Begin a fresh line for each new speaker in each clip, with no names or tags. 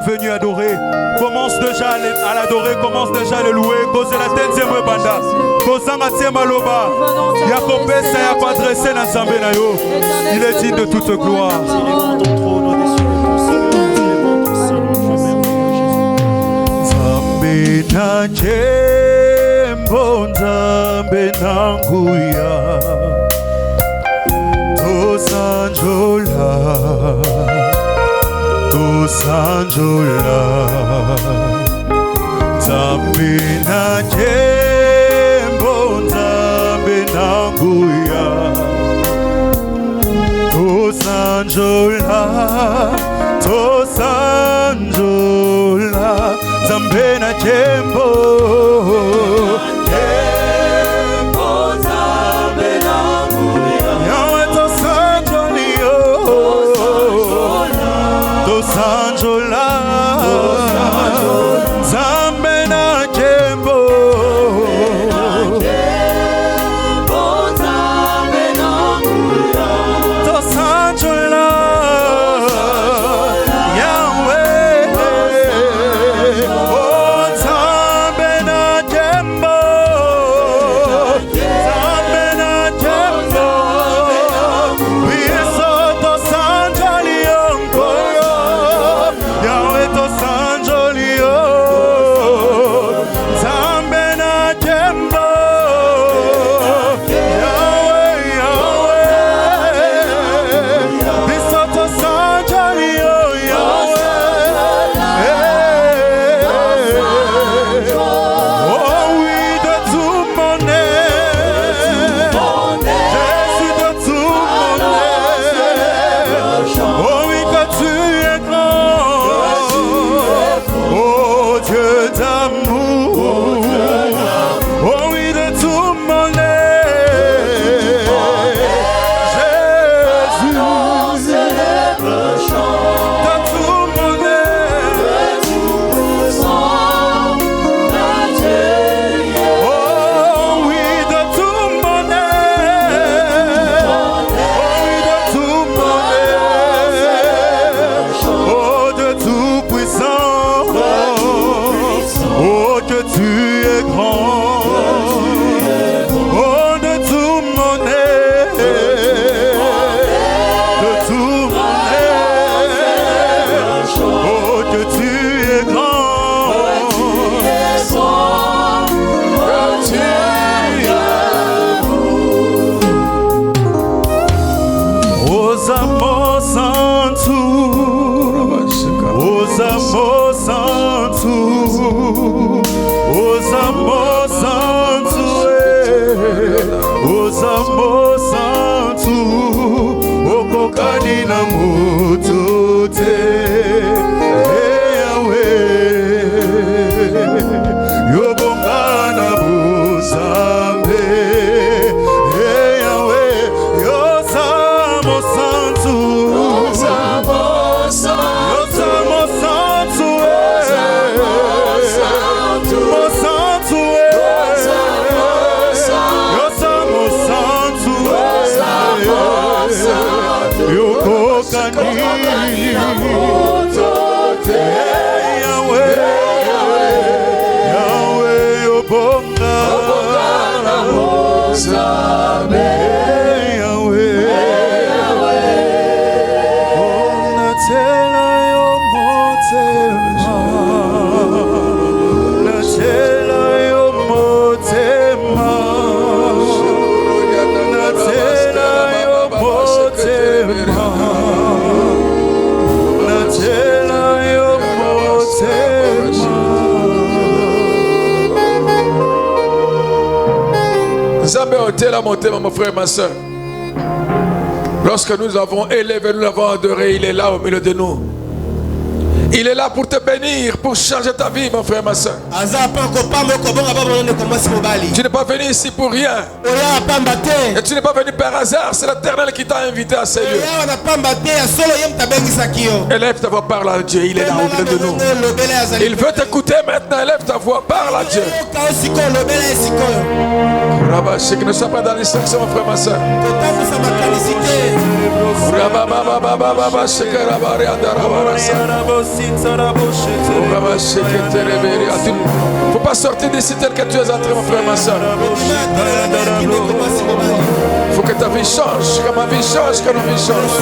venu adorer. Commence déjà à l'adorer, commence déjà à le louer. Cause la tête c'est moi banda. Cause la tête maloba. Yakopé ça y a pas dressé dans Zambé na yo. Il est digne de toute gloire. Zambé na jembo Zambé na nguya. Tosanjola. Tosanjola Nzambe na jembo Nzambe na nguya Tosanjola Tosanjola Nzambe na jembo
Mon frère, ma soeur, lorsque nous avons élevé, nous l'avons adoré, il est là au milieu de nous. Il est là pour te bénir, pour changer ta vie, mon frère, ma soeur. Tu n'es pas venu ici pour rien. Et tu n'es pas venu par hasard. C'est l'Éternel qui t'a invité à ces lieux. Élève ta voix, parle à Dieu. Il est là au milieu de nous. Il veut t'écouter maintenant. Élève ta voix, parle à Dieu. Que ne sois pas dans l'instruction, mon frère, ma soeur. Faut pas sortir d'ici tel que tu es entré, mon frère, ma soeur. Faut que ta vie change, que ma vie change, que nos vies changent.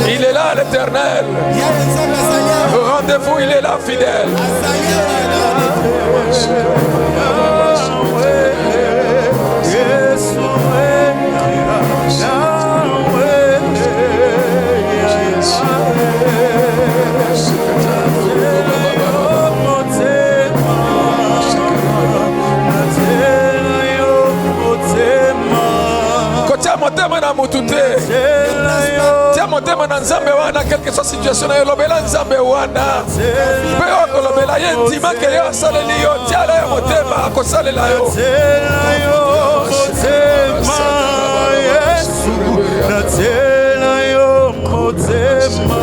Il est là, l'Éternel. Au rendez-vous, il est là, fidèle. Motema na mutute tia motema na nzambe wana quelque soit situation na lobela nzambe wana pe okolobela ye ntima ke yo asaleli yo tia la motema akosalela yo Yesu natela yo motema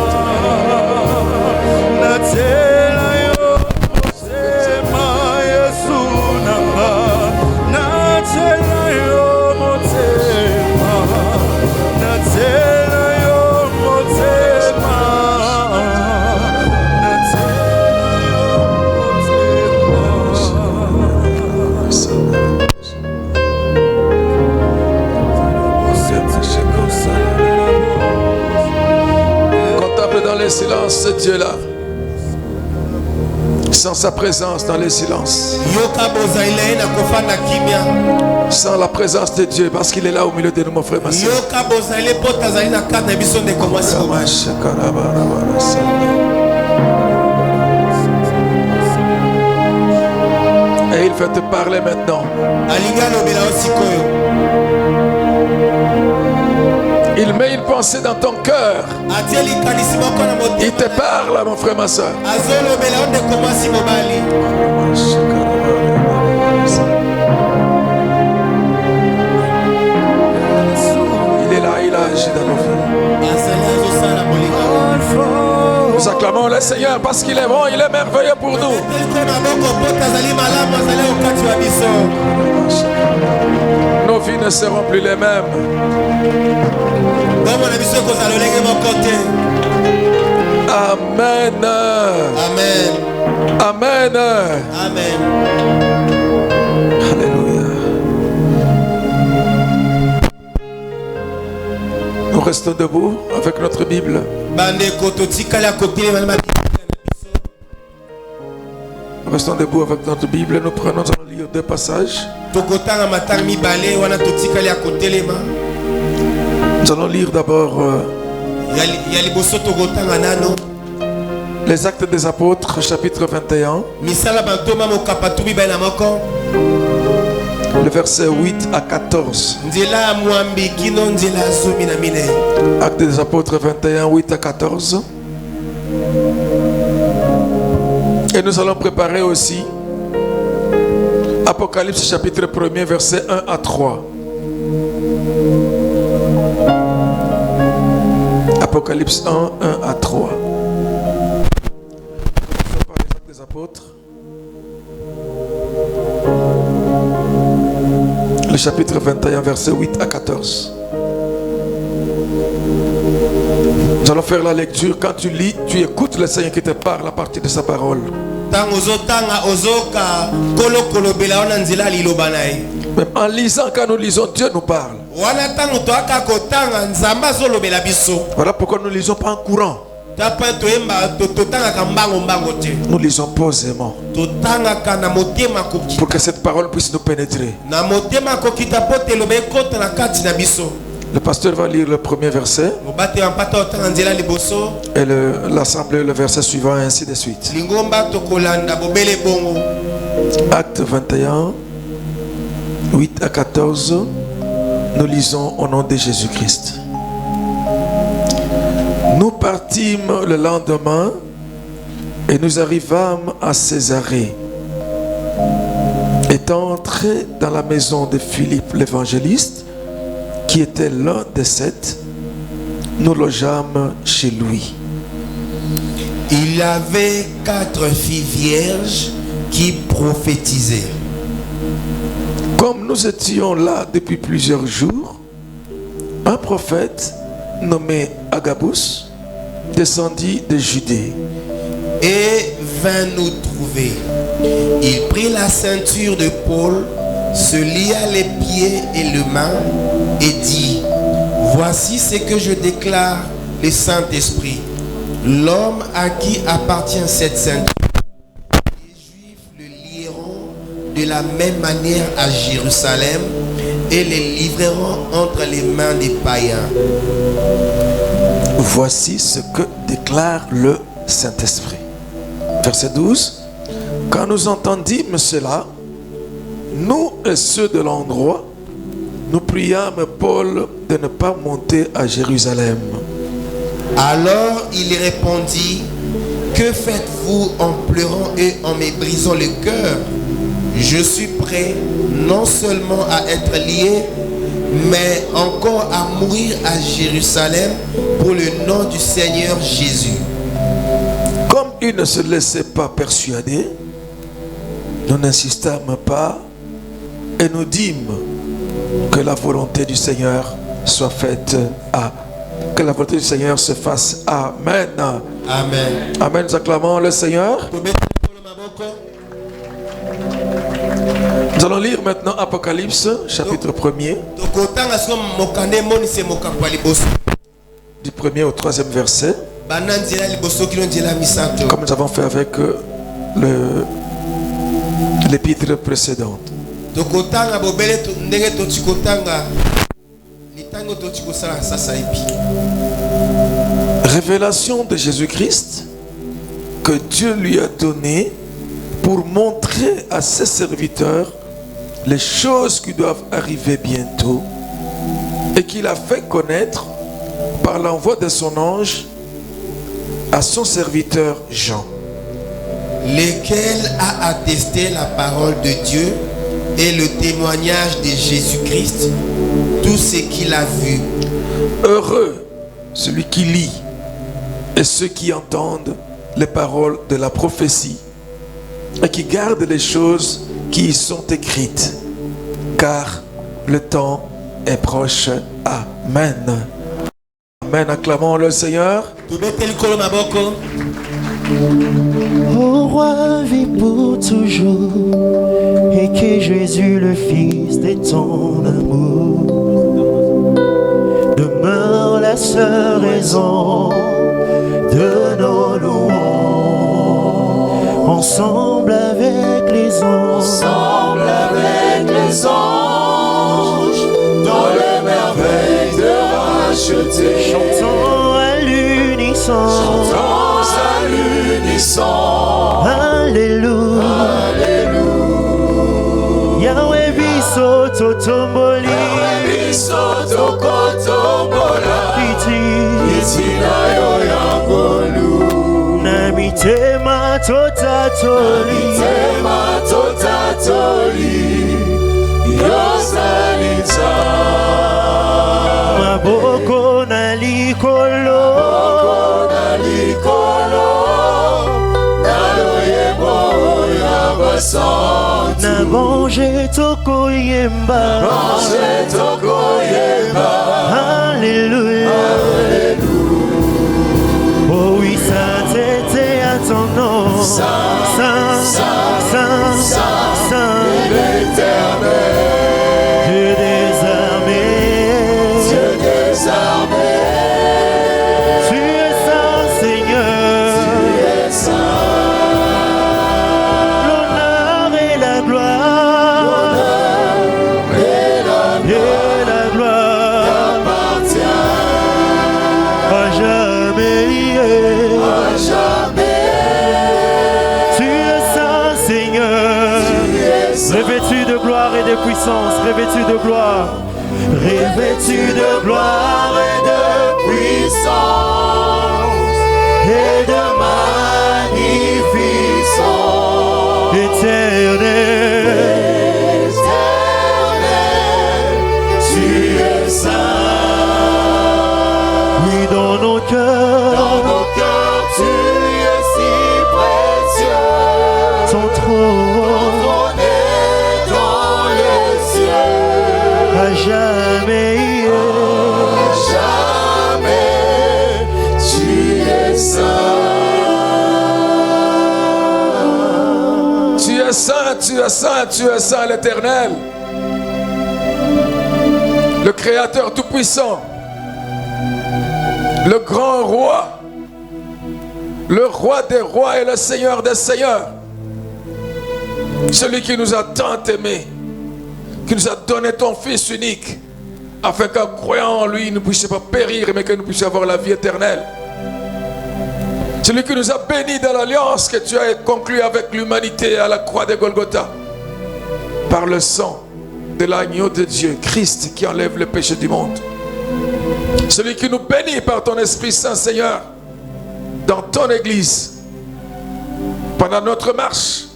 natela yo motema Yesu namba natela yo Contemple dans les silences ce Dieu-là. Sans sa présence dans les silences. Sans la présence de Dieu, parce qu'il est là au milieu de nous, mon frère, ma soeur. Et il veut te parler maintenant. Il met une pensée dans ton cœur. Il te parle, mon frère, ma soeur. Il est là, il agit dans nos vies. Nous acclamons le Seigneur parce qu'il est bon, il est merveilleux pour nous. Nos vies ne seront plus les mêmes. Amen.
Amen.
Amen.
Amen.
Alléluia. Nous restons debout avec notre Bible. Nous restons debout avec notre Bible. Nous prenons dans le livre deux passages. Nous allons lire d'abord les Actes des Apôtres, chapitre 21, le verset 8 à 14. Actes des Apôtres 21, 8 à 14. Et nous allons préparer aussi Apocalypse chapitre 1er, verset 1 à 3. Apocalypse 1, 1 à 3. Commençons par les Actes des Apôtres. Le chapitre 21, verset 8 à 14. Nous allons faire la lecture. Quand tu lis, tu écoutes le Seigneur qui te parle à partir de sa parole. Même en lisant, quand nous lisons, Dieu nous parle. Voilà pourquoi nous ne lisons pas en courant. Nous lisons posément pour que cette parole puisse nous pénétrer. Le pasteur va lire le premier verset et l'assemblée le verset suivant et ainsi de suite. Acte 21, 8 à 14. Nous lisons au nom de Jésus-Christ. Nous partîmes le lendemain et nous arrivâmes à Césarée. Étant entrés dans la maison de Philippe l'évangéliste, qui était l'un des 7, nous logeâmes chez lui.
Il avait 4 filles vierges qui prophétisaient.
Comme nous étions là depuis plusieurs jours, un prophète nommé Agabus, descendit de Judée
et vint nous trouver. Il prit la ceinture de Paul, se lia les pieds et les mains et dit: voici ce que je déclare le Saint-Esprit. L'homme à qui appartient cette ceinture, les Juifs le lieront de la même manière à Jérusalem et les livreront entre les mains des païens.
Voici ce que déclare le Saint-Esprit. Verset 12. Quand nous entendîmes cela, nous et ceux de l'endroit, nous priâmes Paul de ne pas monter à Jérusalem.
Alors il répondit: que faites-vous en pleurant et en me brisant le cœur? Je suis prêt non seulement à être lié, mais encore à mourir à Jérusalem pour le nom du Seigneur Jésus.
Comme il ne se laissait pas persuader, nous n'insistâmes pas et nous dîmes que la volonté du Seigneur soit faite que la volonté du Seigneur se fasse. Amen.
Amen.
Amen. Nous acclamons le Seigneur. Nous allons lire maintenant Apocalypse, chapitre 1er, du 1er au 3e verset, comme nous avons fait avec l'épître précédente. Révélation de Jésus-Christ que Dieu lui a donné pour montrer à ses serviteurs les choses qui doivent arriver bientôt et qu'il a fait connaître par l'envoi de son ange à son serviteur Jean,
lequel a attesté la parole de Dieu et le témoignage de Jésus-Christ, tout ce qu'il a vu.
Heureux celui qui lit et ceux qui entendent les paroles de la prophétie et qui gardent les choses qui y sont écrites, car le temps est proche. Amen. Amen. Acclamons le Seigneur.
Ô roi, vis pour toujours, et que Jésus, le Fils de ton amour, demeure la seule raison de nos louanges, ensemble avec les anges,
dans les merveilles de racheter,
chantons à l'unisson, Alléluia, Alléluia. Yahweh biso totomboli, iti na mitema totatoli, maboko na likolo, na bonje tokoyemba, Alléluia. Oh oui, sainteté à ton nom, Saint, Saint, Saint, Saint, Dieu des armées, tu es saint, Seigneur, l'honneur et la gloire, à jamais. Tu es saint, Seigneur, revêtu de gloire et de puissance, revêtu de gloire, revêtu de gloire et de puissance et de magnificence éternelle. Tu es saint, oui, dans nos cœurs, tu es si précieux. Ton trône est dans les cieux, à jamais, tu es
es saint l'Éternel, le Créateur tout-puissant, le grand roi, le roi des rois et le Seigneur des seigneurs, celui qui nous a tant aimés, qui nous a donné ton Fils unique, afin qu'en croyant en lui, nous ne puissions pas périr, mais que nous puissions avoir la vie éternelle. Celui qui nous a bénis dans l'alliance que tu as conclue avec l'humanité à la croix de Golgotha, par le sang de l'agneau de Dieu, Christ, qui enlève le péché du monde. Celui qui nous bénit par ton Esprit Saint, Seigneur, dans ton Église, pendant notre marche,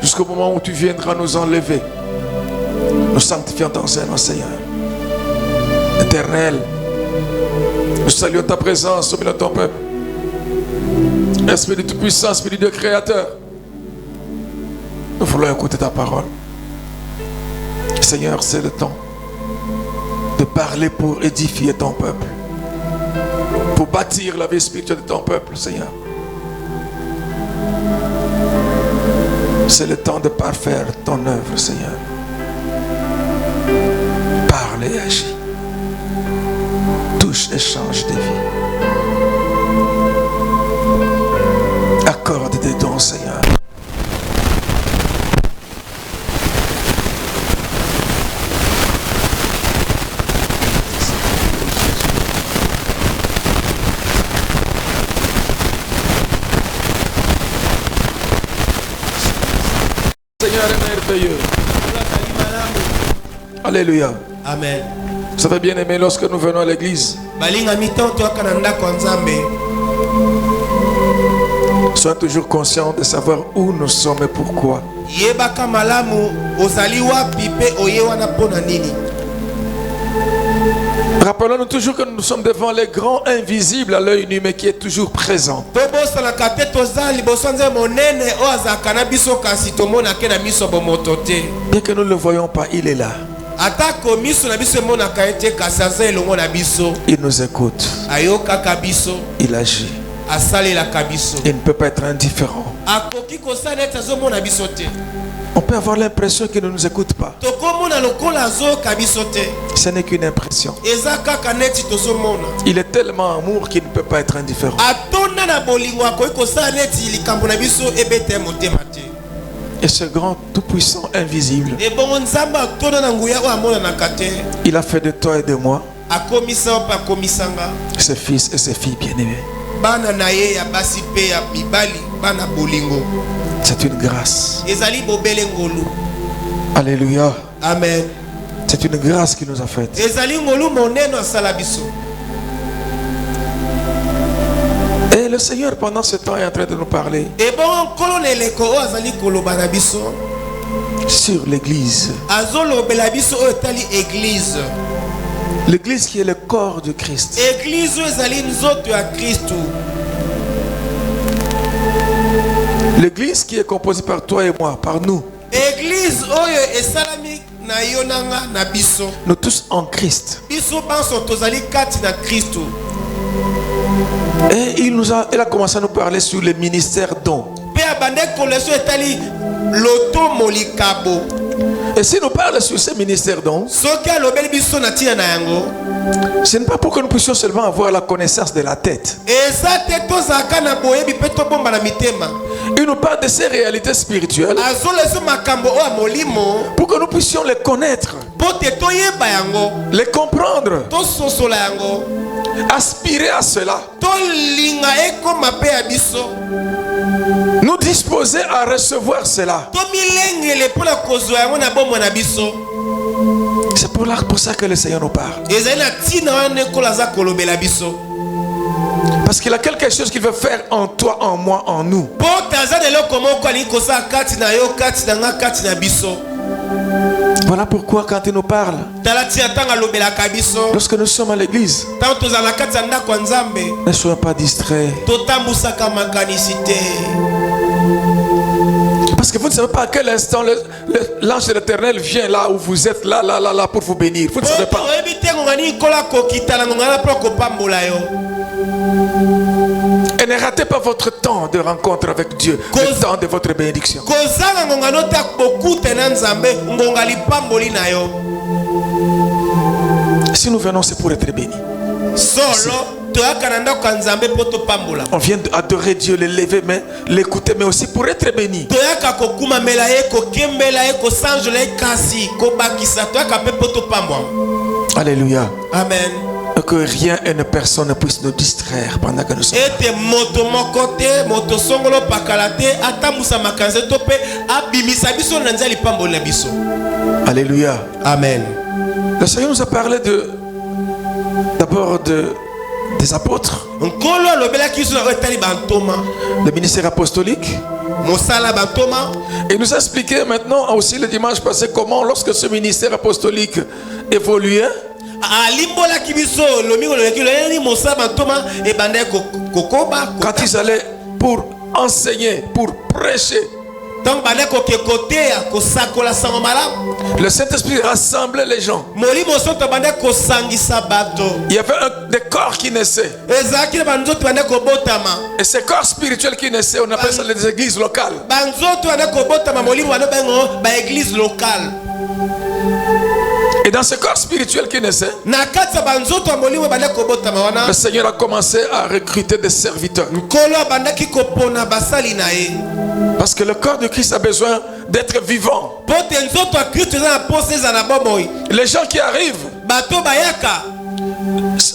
jusqu'au moment où tu viendras nous enlever, nous sanctifions ton Seigneur, Seigneur. Éternel, nous saluons ta présence au milieu de ton peuple. Esprit de Tout-Puissant, Esprit de Dieu Créateur, nous voulons écouter ta parole. Seigneur, c'est le temps de parler pour édifier ton peuple, pour bâtir la vie spirituelle de ton peuple, Seigneur. C'est le temps de parfaire ton œuvre, Seigneur. Parle et agis. Touche et change des vies. Accorde des dons, Seigneur. Seigneur est merveilleux. Alléluia.
Amen.
Vous savez bien aimé, lorsque nous venons à l'église, soyons toujours conscients de savoir où nous sommes et pourquoi. Rappelons-nous toujours que nous sommes devant les grands invisibles à l'œil nu, mais qui est toujours présent. Bien que nous ne le voyons pas, il est là. Il nous écoute. Il agit. Il ne peut pas être indifférent. On peut avoir l'impression qu'il ne nous écoute pas. Ce n'est qu'une impression. Il est tellement amour qu'il ne peut pas être indifférent. Et ce grand tout-puissant invisible, il a fait de toi et de moi ses fils et ses filles bien-aimés. C'est une grâce. Alléluia.
Amen.
C'est une grâce qu'il nous a faite. Et le Seigneur pendant ce temps est en train de nous parler sur l'église. L'église qui est le corps de Christ. L'église qui est composée par toi et moi, par nous. Nous tous en Christ. Et il a commencé à nous parler sur les ministères dons. Et si nous parlons sur ces ministères dons, ce n'est pas pour que nous puissions seulement avoir la connaissance de la tête. Il nous parle de ces réalités spirituelles pour que nous puissions les connaître, les comprendre, aspirer à cela, nous disposer à recevoir cela. C'est pour ça que le Seigneur nous parle. Parce qu'il a quelque chose qu'il veut faire en toi, en moi, en nous. Voilà pourquoi quand il nous parle, lorsque nous sommes à l'église, ne soyons pas distraits. Parce que vous ne savez pas à quel instant l'ange de l'Éternel vient là où vous êtes, là pour vous bénir. Vous ne savez pas. Et ne ratez pas votre temps temps de rencontre avec Dieu, le temps de votre bénédiction. Si nous venons, c'est pour être bénis. On vient d'adorer Dieu, l'élever, mais l'écouter, mais aussi pour être béni. Alléluia.
Amen.
Que rien et ne personne ne puisse nous distraire pendant que nous sommes là. Alléluia.
Amen.
Le Seigneur nous a parlé d'abord des apôtres, le ministère apostolique, et nous a expliqué maintenant aussi le dimanche passé comment lorsque ce ministère apostolique évoluait, quand ils allaient pour enseigner, pour prêcher, le Saint-Esprit rassemblait les gens. Il y avait des corps qui naissaient. Et ces corps spirituels qui naissaient, on appelle ça les églises locales. Et dans ce corps spirituel qui naissait, le Seigneur a commencé à recruter des serviteurs. Parce que le corps de Christ a besoin d'être vivant. Les gens qui arrivent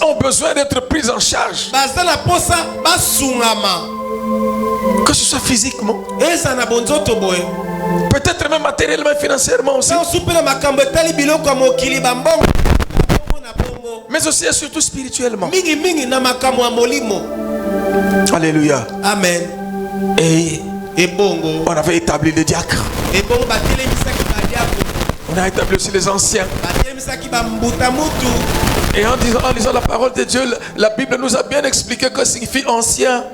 ont besoin d'être pris en charge. Que ce soit physiquement, peut-être même matériellement et financièrement aussi, mais aussi et surtout spirituellement. Alléluia.
Amen.
Et on avait établi les diacres. On a établi aussi les anciens. Et en lisant la parole de Dieu, la Bible nous a bien expliqué que signifie ancien.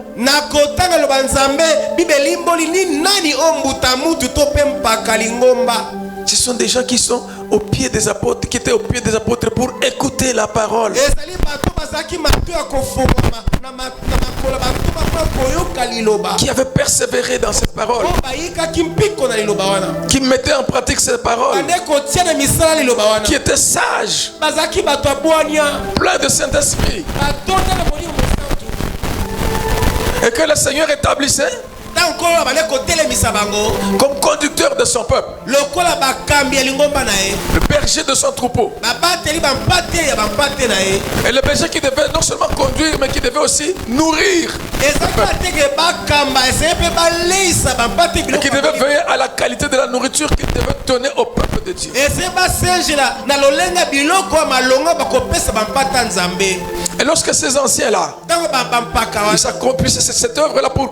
Ce sont des gens qui sont au pied des apôtres, qui étaient au pied des apôtres pour écouter la parole. Qui avaient persévéré dans cette parole. Qui mettaient en pratique cette parole. Qui étaient sages. Pleins de Saint-Esprit. Et que le Seigneur établissait comme conducteur de son peuple, le berger de son troupeau. Et le berger qui devait non seulement conduire, mais qui devait aussi nourrir. Et qui devait veiller à la qualité de la nourriture qu'il devait donner au peuple de Dieu. Et lorsque ces anciens-là, ils accomplissaient cette œuvre-là pour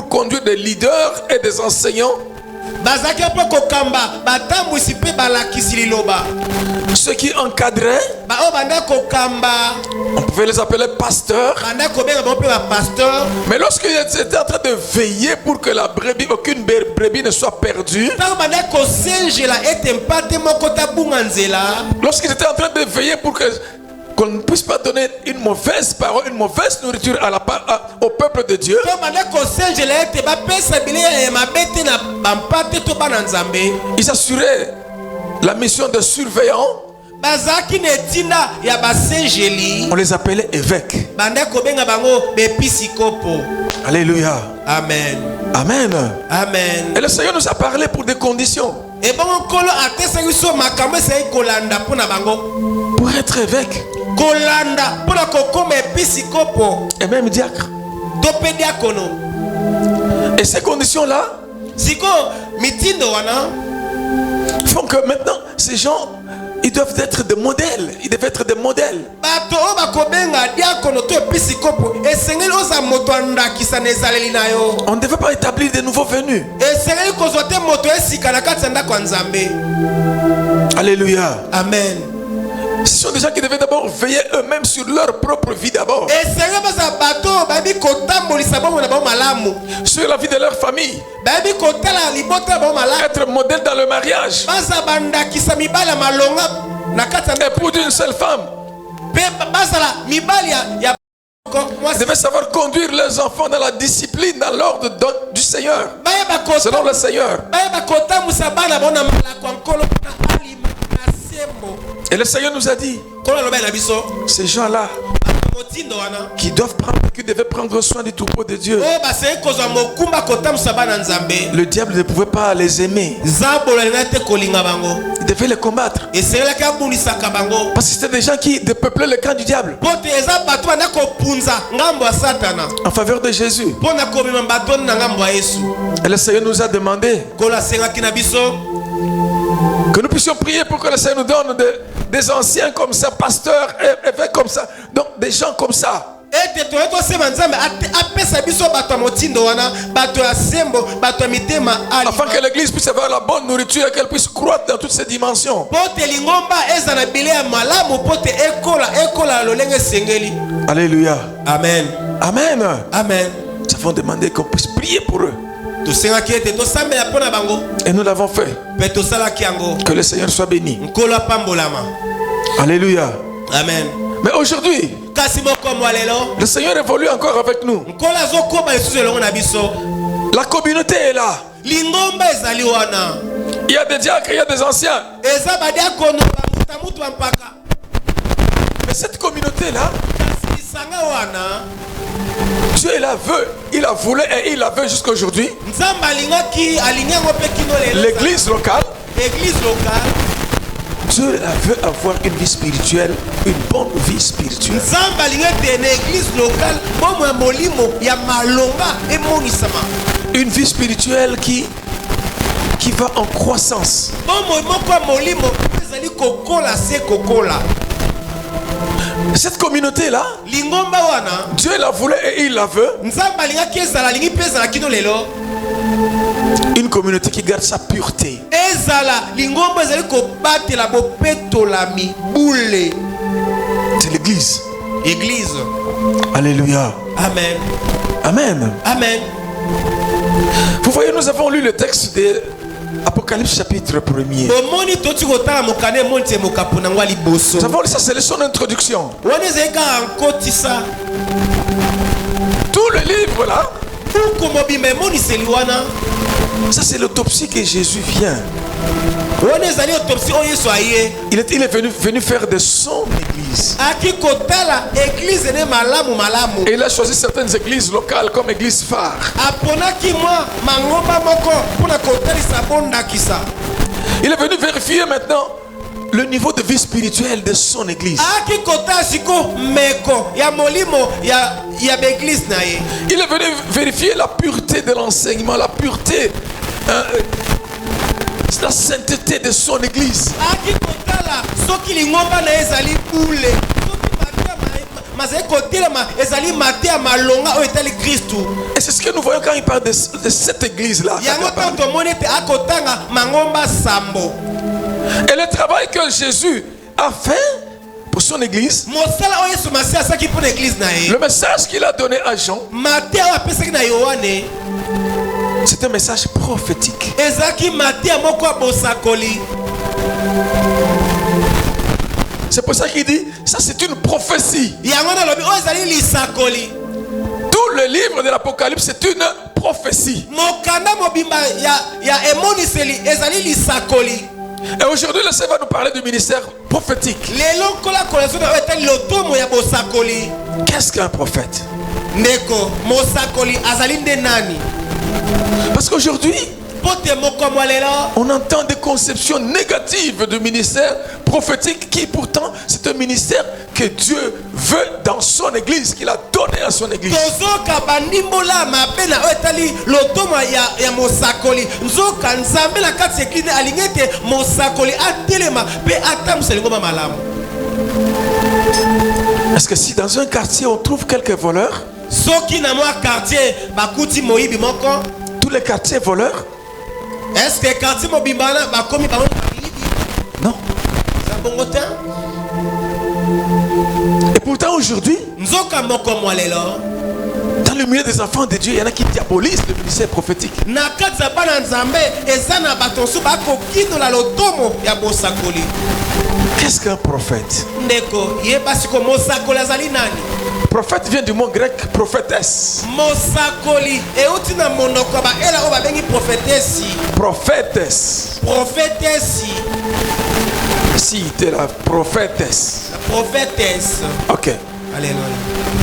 conduire des leaders et des enseignants, ceux qui encadraient, on pouvait les appeler pasteurs. Mais lorsqu'ils étaient en train de veiller pour que la brebis, aucune brebis ne soit perdue, lorsqu'ils étaient en train de veiller pour qu'on ne puisse pas donner une mauvaise parole, une mauvaise nourriture au peuple de Dieu, ils assuraient la mission de surveillant. On les appelait évêques. Alléluia.
Amen.
Amen.
Amen.
Et le Seigneur nous a parlé pour des conditions. Pour être évêque. Et même diacre. Et ces conditions-là font que maintenant ces gens, ils doivent être des modèles. Ils doivent être des modèles. On ne devait pas établir de nouveaux venus. Alléluia.
Amen.
Ce sont des gens qui devaient d'abord veiller eux-mêmes sur leur propre vie d'abord. Sur la vie de leur famille. Être modèle dans le mariage. Époux d'une seule femme. Ils devaient savoir conduire leurs enfants dans la discipline, dans l'ordre du Seigneur, selon le Seigneur. Et le Seigneur nous a dit, ces gens-là qui devaient prendre soin du troupeau de Dieu, le diable ne pouvait pas les aimer. Il devait les combattre. Parce que c'était des gens qui dépeuplaient le camp du diable en faveur de Jésus. Et le Seigneur nous a demandé que nous puissions prier pour que le Seigneur nous donne des anciens comme ça, pasteurs, évêques comme ça, donc des gens comme ça. Afin que l'église puisse avoir la bonne nourriture et qu'elle puisse croître dans toutes ses dimensions. Alléluia.
Amen.
Amen.
Amen.
Nous avons demandé qu'on puisse prier pour eux. Et nous l'avons fait. Que le Seigneur soit béni. Alléluia.
Amen.
Mais aujourd'hui, le Seigneur évolue encore avec nous. La communauté est là. Il y a des diacres, il y a des anciens. Mais cette communauté-là, Dieu il la veut, il la voulait et il la veut jusqu'à aujourd'hui. L'église locale, Dieu la veut avoir une vie spirituelle, une bonne vie spirituelle. Une vie spirituelle qui va en croissance. Cette communauté-là, Dieu la voulait et il la veut. Une communauté qui garde sa pureté. C'est l'église. Alléluia.
Amen.
Amen.
Amen.
Vous voyez, nous avons lu le texte de Apocalypse chapitre 1er. Nous avons lu ça, c'est son introduction. Tout le livre là, ça c'est l'autopsie que Jésus vient. Il est venu faire de son église. Et il a choisi certaines églises locales comme église phare. Il est venu vérifier maintenant le niveau de vie spirituelle de son église. Il est venu vérifier la pureté de l'enseignement, la pureté, la sainteté de son église. Et c'est ce que nous voyons quand il parle de cette église-là. Et le travail que Jésus a fait pour son église, le message qu'il a donné à Jean, c'est un message prophétique. C'est pour ça qu'il dit, ça c'est une prophétie. Tout le livre de l'Apocalypse c'est une prophétie. Et aujourd'hui le Seigneur va nous parler du ministère prophétique. Qu'est-ce qu'un prophète? Parce qu'aujourd'hui, on entend des conceptions négatives du ministère prophétique qui pourtant c'est un ministère que Dieu veut dans son église, qu'il a donné à son église. Est-ce que si dans un quartier on trouve quelques voleurs, tous les quartiers voleurs?
Est-ce que les quartiers mobimana va comme
non. Et pourtant aujourd'hui, dans le milieu des enfants de Dieu, il y en a qui diabolisent le ministère prophétique. Qu'est-ce qu'un prophète? Prophète vient du mot grec prophétesse.
Mosakoli euti na monoko ba ela o ba bengi prophétesse.
Prophétesse.
Prophétesse.
Si tu es la prophétesse.
La prophétesse.
Ok.
Alléluia.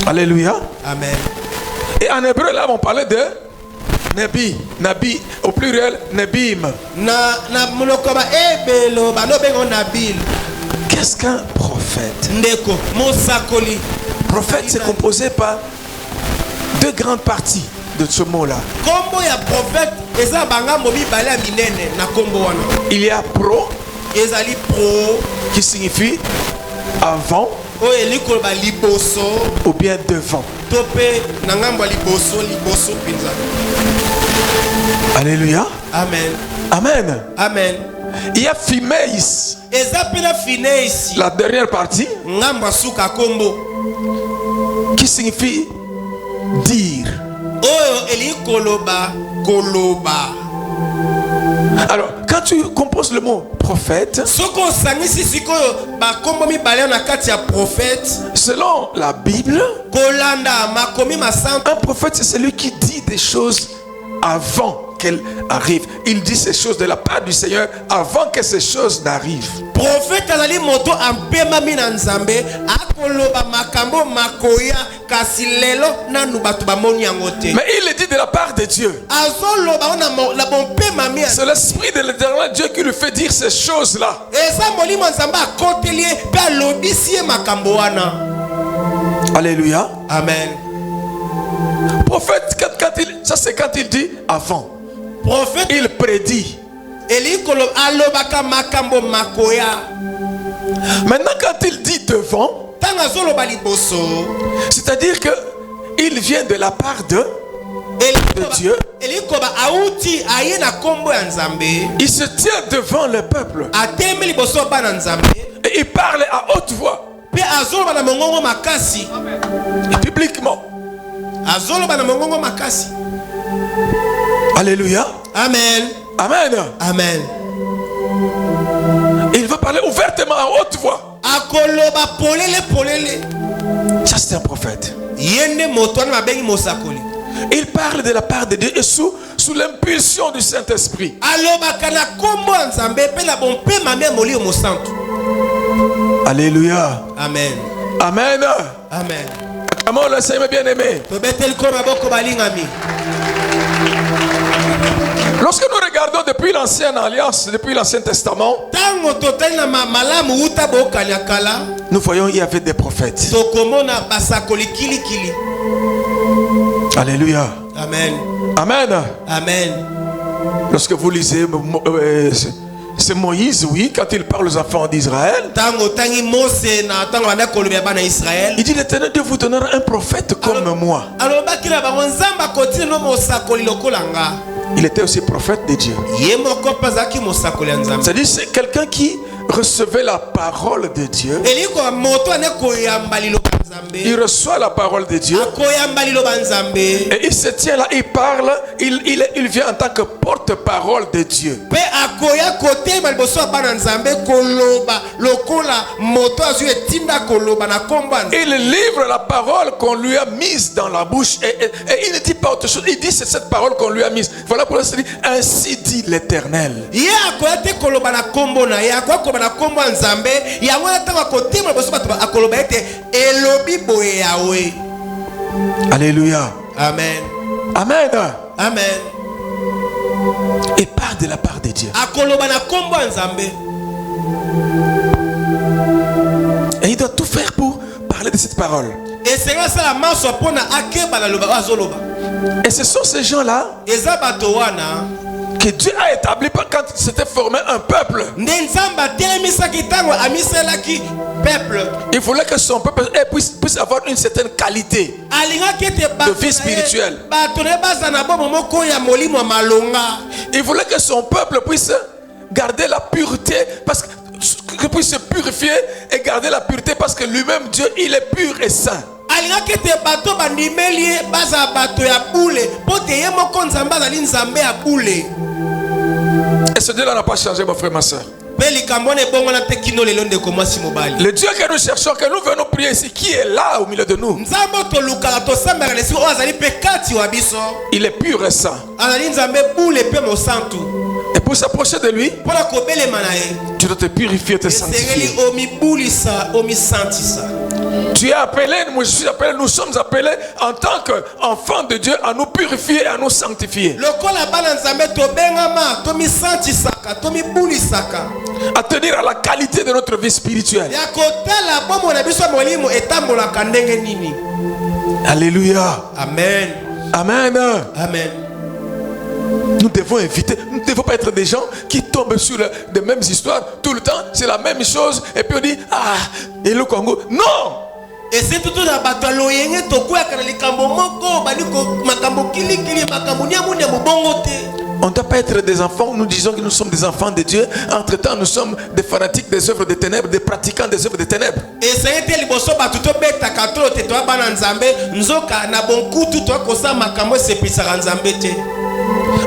Alléluia.
Amen.
Et en hébreu là on parlait de Nabi, Nabi au pluriel Nabim.
Na monoko ba ebelo ba no bengo nabil.
Qu'est-ce qu'un prophète?
Ndeko Mosakoli.
Prophète, c'est composé par deux grandes parties de ce mot-là.
Kombo ya prophète eza banga mobi bala minene na kombo wana.
Il y a pro
Ezali pro
qui signifie avant
o eliko ba liboso
ou bien devant.
tope na ngambo liboso pinza.
Alléluia.
Amen.
Amen.
Amen.
Il y a Phimeis,
Eza pena fine ici.
la dernière partie,
Ngambo suka kombo.
qui signifie dire.
Oyo eliko koloba.
Alors, quand tu composes le mot prophète,
Soko sangisi sikoyo ba kombo mi balé na kati ya prophète.
selon la Bible,
Kolanda makomi masanta.
un prophète c'est celui qui dit des choses avant qu'elles arrivent. Il dit ces choses de la part du Seigneur avant que ces choses n'arrivent.
Prophète azali moto ampema mina nzambe akoloba makambo makoya kasi lelo nanu batu bamoni yango te.
Mais il le dit de la part de Dieu.
Azoloba na bompema mina.
C'est l'esprit de l'éternel Dieu qui lui fait dire ces choses-là.
Eza molimo nzambe akotelie pe alobisi ye makambo wana.
Alléluia.
Amen.
Prophète, ça c'est quand il dit avant.
Prophète
Il prédit.
elikolo alobaka makambo makoya.
Maintenant quand il dit devant,
Tanga zoloba liboso.
c'est-à-dire que il vient de la part de Dieu.
Elikoba auti aye na kombo ya nzambe.
Il se tient devant le peuple
Ateme liboso bana nzambe.
et il parle à haute voix
Pe azoloba na mongongo makasi.
et publiquement.
Azoloba na mongongo makasi.
Alléluia.
Amen.
Amen.
Amen.
Il va parler ouvertement à haute voix.
Akoloba polele.
Ça c'est un prophète.
Yende moto na bengi mosakoli.
Il parle de la part de Dieu et sous l'impulsion du Saint-Esprit.
Aloba kana kombo ya nzambe pe na bompe mame molio mosantu.
Alléluia.
Amen.
Amen.
Amen.
Acclamons le Seigneur bien-aimé.
To betel ko maboko balingami.
Lorsque nous regardons depuis l'ancienne alliance, depuis l'Ancien Testament,
Tango total na malamu uta bokanya kala.
nous voyons il y avait des prophètes.
Tokomona basakoli kili.
Alléluia.
Amen.
Amen.
Amen.
Lorsque vous lisez, c'est Moïse, oui, quand il parle aux enfants d'Israël,
Tango tangi Mose na tango bana kolobya bana Israël.
il dit l'Éternel Dieu vous donnera un prophète comme moi.
Alors bakila bango nzamba kotine no mosakoli lokolanga.
Il était aussi prophète de Dieu.
Ye moko pazaki mosakoli ya nzambe.
C'est-à-dire c'est quelqu'un qui recevait la parole de Dieu.
Eliko moto ane koyamba lilo nzambe.
Il reçoit la parole de Dieu.
Akoyamba lilo nzambe.
Et il se tient là, il parle, il vient en tant que porte-parole de Dieu.
Pe akoya kote maliboso bana nzambe koloba lokola moto azu etinda koloba na komba.
Il livre la parole qu'on lui a mise dans la bouche et il ne dit pas autre chose. Il dit c'est cette parole qu'on lui a mise. Voilà pourquoi il dit ainsi dit l'Éternel.
Ye akoya te koloba na kombo na ye akoya koloba na kombo nzambe yango na tanga kote maliboso bato akoloba ete elobi boye yawe.
Alléluia.
Amen.
Amen.
Amen.
Et part de la part de Dieu.
Akoloba na kombo nzambe.
Et il doit tout faire pour parler de cette parole.
Et c'est ça la maso pona akeba na loba azoloba.
Et ce sont ces gens-là
Eza bato wana
que Dieu a établi quand il s'était formé un peuple.
nde nzamba telemisaki tango amiselaki peuple.
Il voulait que son peuple puisse avoir une certaine qualité
Alingaki ete
de vie spirituelle.
bato ne baza na bomo moko ya molimo malonga.
Il voulait que son peuple puisse garder la pureté parce qu'il puisse se purifier et garder la pureté parce que lui-même Dieu il est pur et saint.
Alingaki ete bato bandimeli baza bato ya bule pote ye moko nzambe azali nzambe ya bule.
Et ce Dieu-là n'a pas changé, mon frère, ma soeur. Le Dieu que nous cherchons, que nous venons prier ici, qui est là au milieu de nous, il est pur et saint. Et pour s'approcher de lui, tu dois te purifier, te sanctifier. Tu es appelé, moi je suis appelé, nous sommes appelés en tant qu'enfants de Dieu à nous purifier et à nous sanctifier. À tenir à la qualité de notre vie spirituelle. Alléluia.
Amen.
Amen.
Amen.
Nous devons éviter, nous ne devons pas être des gens qui tombent sur les mêmes histoires tout le temps, c'est la même chose, et puis on dit, ah, et le Congo. Non!
Et c'est tout à
on ne doit pas être des enfants, nous disons que nous sommes des enfants de Dieu. Entre-temps, nous sommes des fanatiques des œuvres des ténèbres, des pratiquants des œuvres des ténèbres.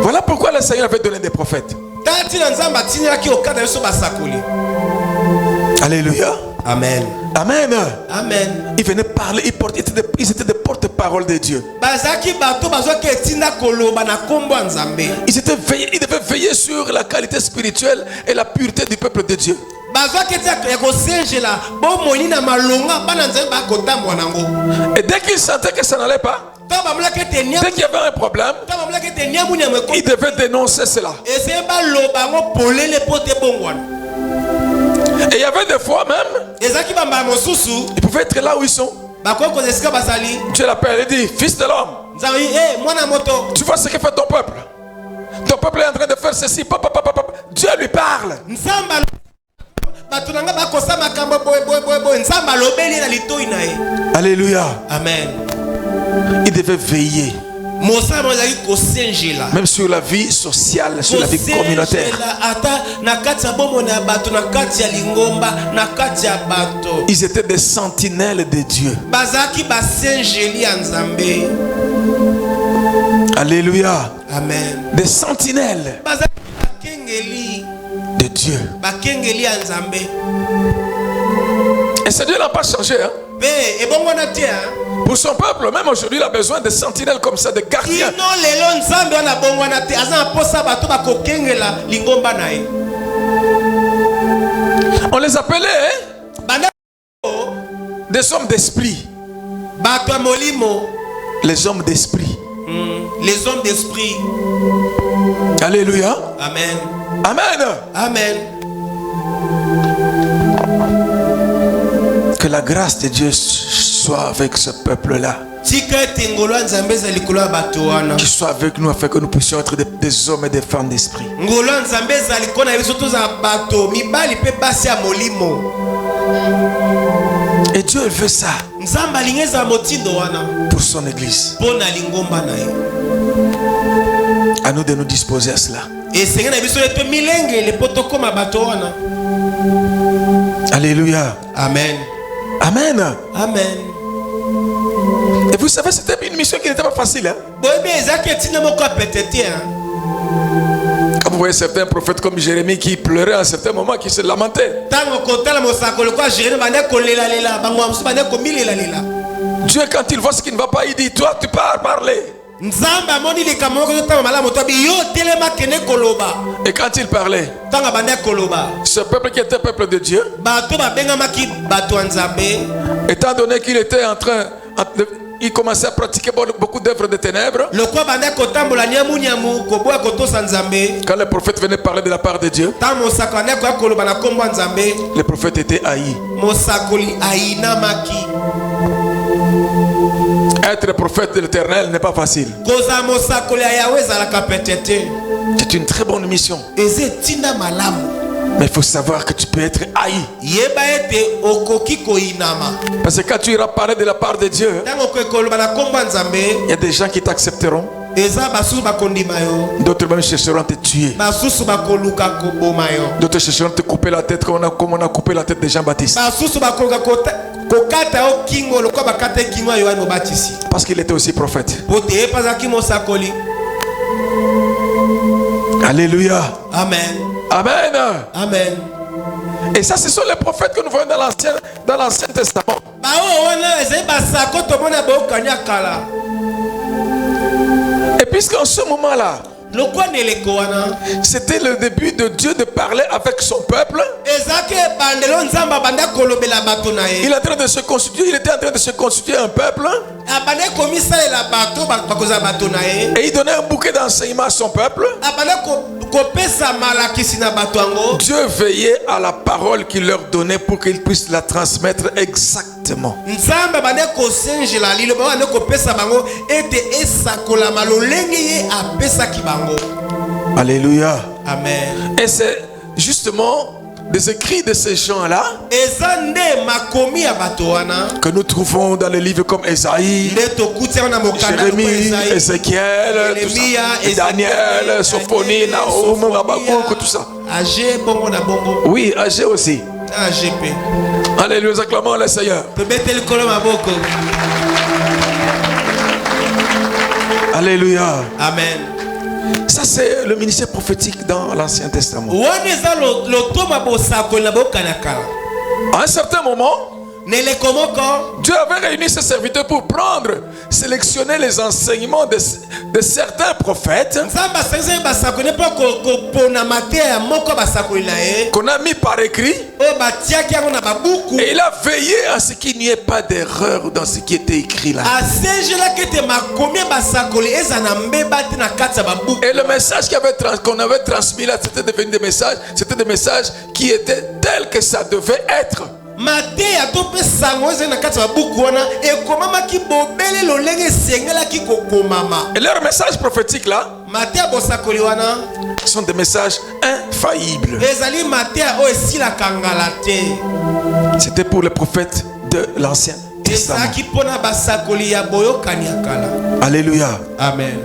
Voilà pourquoi le Seigneur avait donné des prophètes. Alléluia.
Amen.
Amen.
Amen.
Ils venaient parler, ils étaient des porte-parole de Dieu. Ils devaient veiller sur la qualité spirituelle et la pureté du peuple de Dieu. Et dès qu'ils sentaient que ça n'allait pas, dès qu'il y avait un problème, ils devaient dénoncer cela. Et il y avait des fois même, ils pouvaient être là où ils sont. Dieu l'appelle et dit, fils de l'homme, tu vois ce que fait ton peuple. Ton peuple est en train de faire ceci. Dieu lui parle. Alléluia.
Amen.
Il devait veiller. Même sur la vie sociale, sur la vie communautaire. Ils étaient des sentinelles de Dieu. Alléluia.
Amen.
Des sentinelles de Dieu. Et ce Dieu n'a pas changé. Hein? Pour son peuple, même aujourd'hui, il a besoin de sentinelles comme ça, de gardiens. On les appelait des hommes d'esprit. Les hommes d'esprit.
Les hommes d'esprit.
Alléluia.
Amen.
Amen.
Amen.
Que la grâce de Dieu soit avec ce peuple-là. Qu'il soit avec nous afin que nous puissions être des hommes et des femmes d'esprit. Et Dieu veut ça pour son église. À nous de nous disposer à cela. Alléluia.
Amen.
Amen.
Amen.
Et vous savez, c'était une mission qui n'était pas facile. Hein? Comme vous voyez certains prophètes comme Jérémie qui pleurait à un certain moment, qui se lamentait. Dieu, quand il voit ce qui ne va pas, il dit, toi tu pars parler. Et quand il parlait, ce peuple qui était peuple de Dieu, étant donné qu'il était en train il commençait à pratiquer beaucoup d'œuvres de ténèbres. Quand le prophète venait parler de la part de Dieu, le prophète était haï. Être prophète de l'Éternel n'est pas facile. C'est une très bonne mission. Mais il faut savoir que tu peux être haï. Parce que quand tu iras parler de la part de Dieu, il y a des gens qui t'accepteront. D'autres même chercheront à te tuer. D'autres chercheront à te couper la tête comme on a coupé la tête de Jean-Baptiste. Parce qu'il était aussi prophète. Alléluia.
Amen.
Amen.
Amen.
Et ça, ce sont les prophètes que nous voyons dans l'Ancien Testament. Et puisqu'en ce moment-là, c'était le début de Dieu de parler avec son peuple. Il est en train de se constituer, il était en train de se constituer un peuple. Et il donnait un bouquet d'enseignements à son peuple. Dieu veillait à la parole qu'il leur donnait pour qu'ils puissent la transmettre exactement. Alléluia.
Amen.
Et c'est justement des écrits de ces gens-là que nous trouvons dans les livres comme Esaïe, Jérémie, Ézéchiel, tout ça, et Daniel, Sophonie, Naoum, Habakkuk, tout ça. Oui, Agé aussi. Alléluia, nous acclamons le Seigneur. Alléluia.
Amen.
Ça, c'est le ministère prophétique dans l'Ancien Testament. À un certain moment, Dieu avait réuni ses serviteurs pour sélectionner les enseignements de certains prophètes qu'on a mis par écrit, et il a veillé à ce qu'il n'y ait pas d'erreur dans ce qui était écrit là. Et le message qu'on avait transmis là, c'était devenu des messages qui étaient tels que ça devait être. Et leurs messages prophétiques là sont des messages infaillibles. C'était pour les prophètes de l'Ancien Testament. Alléluia.
Amen.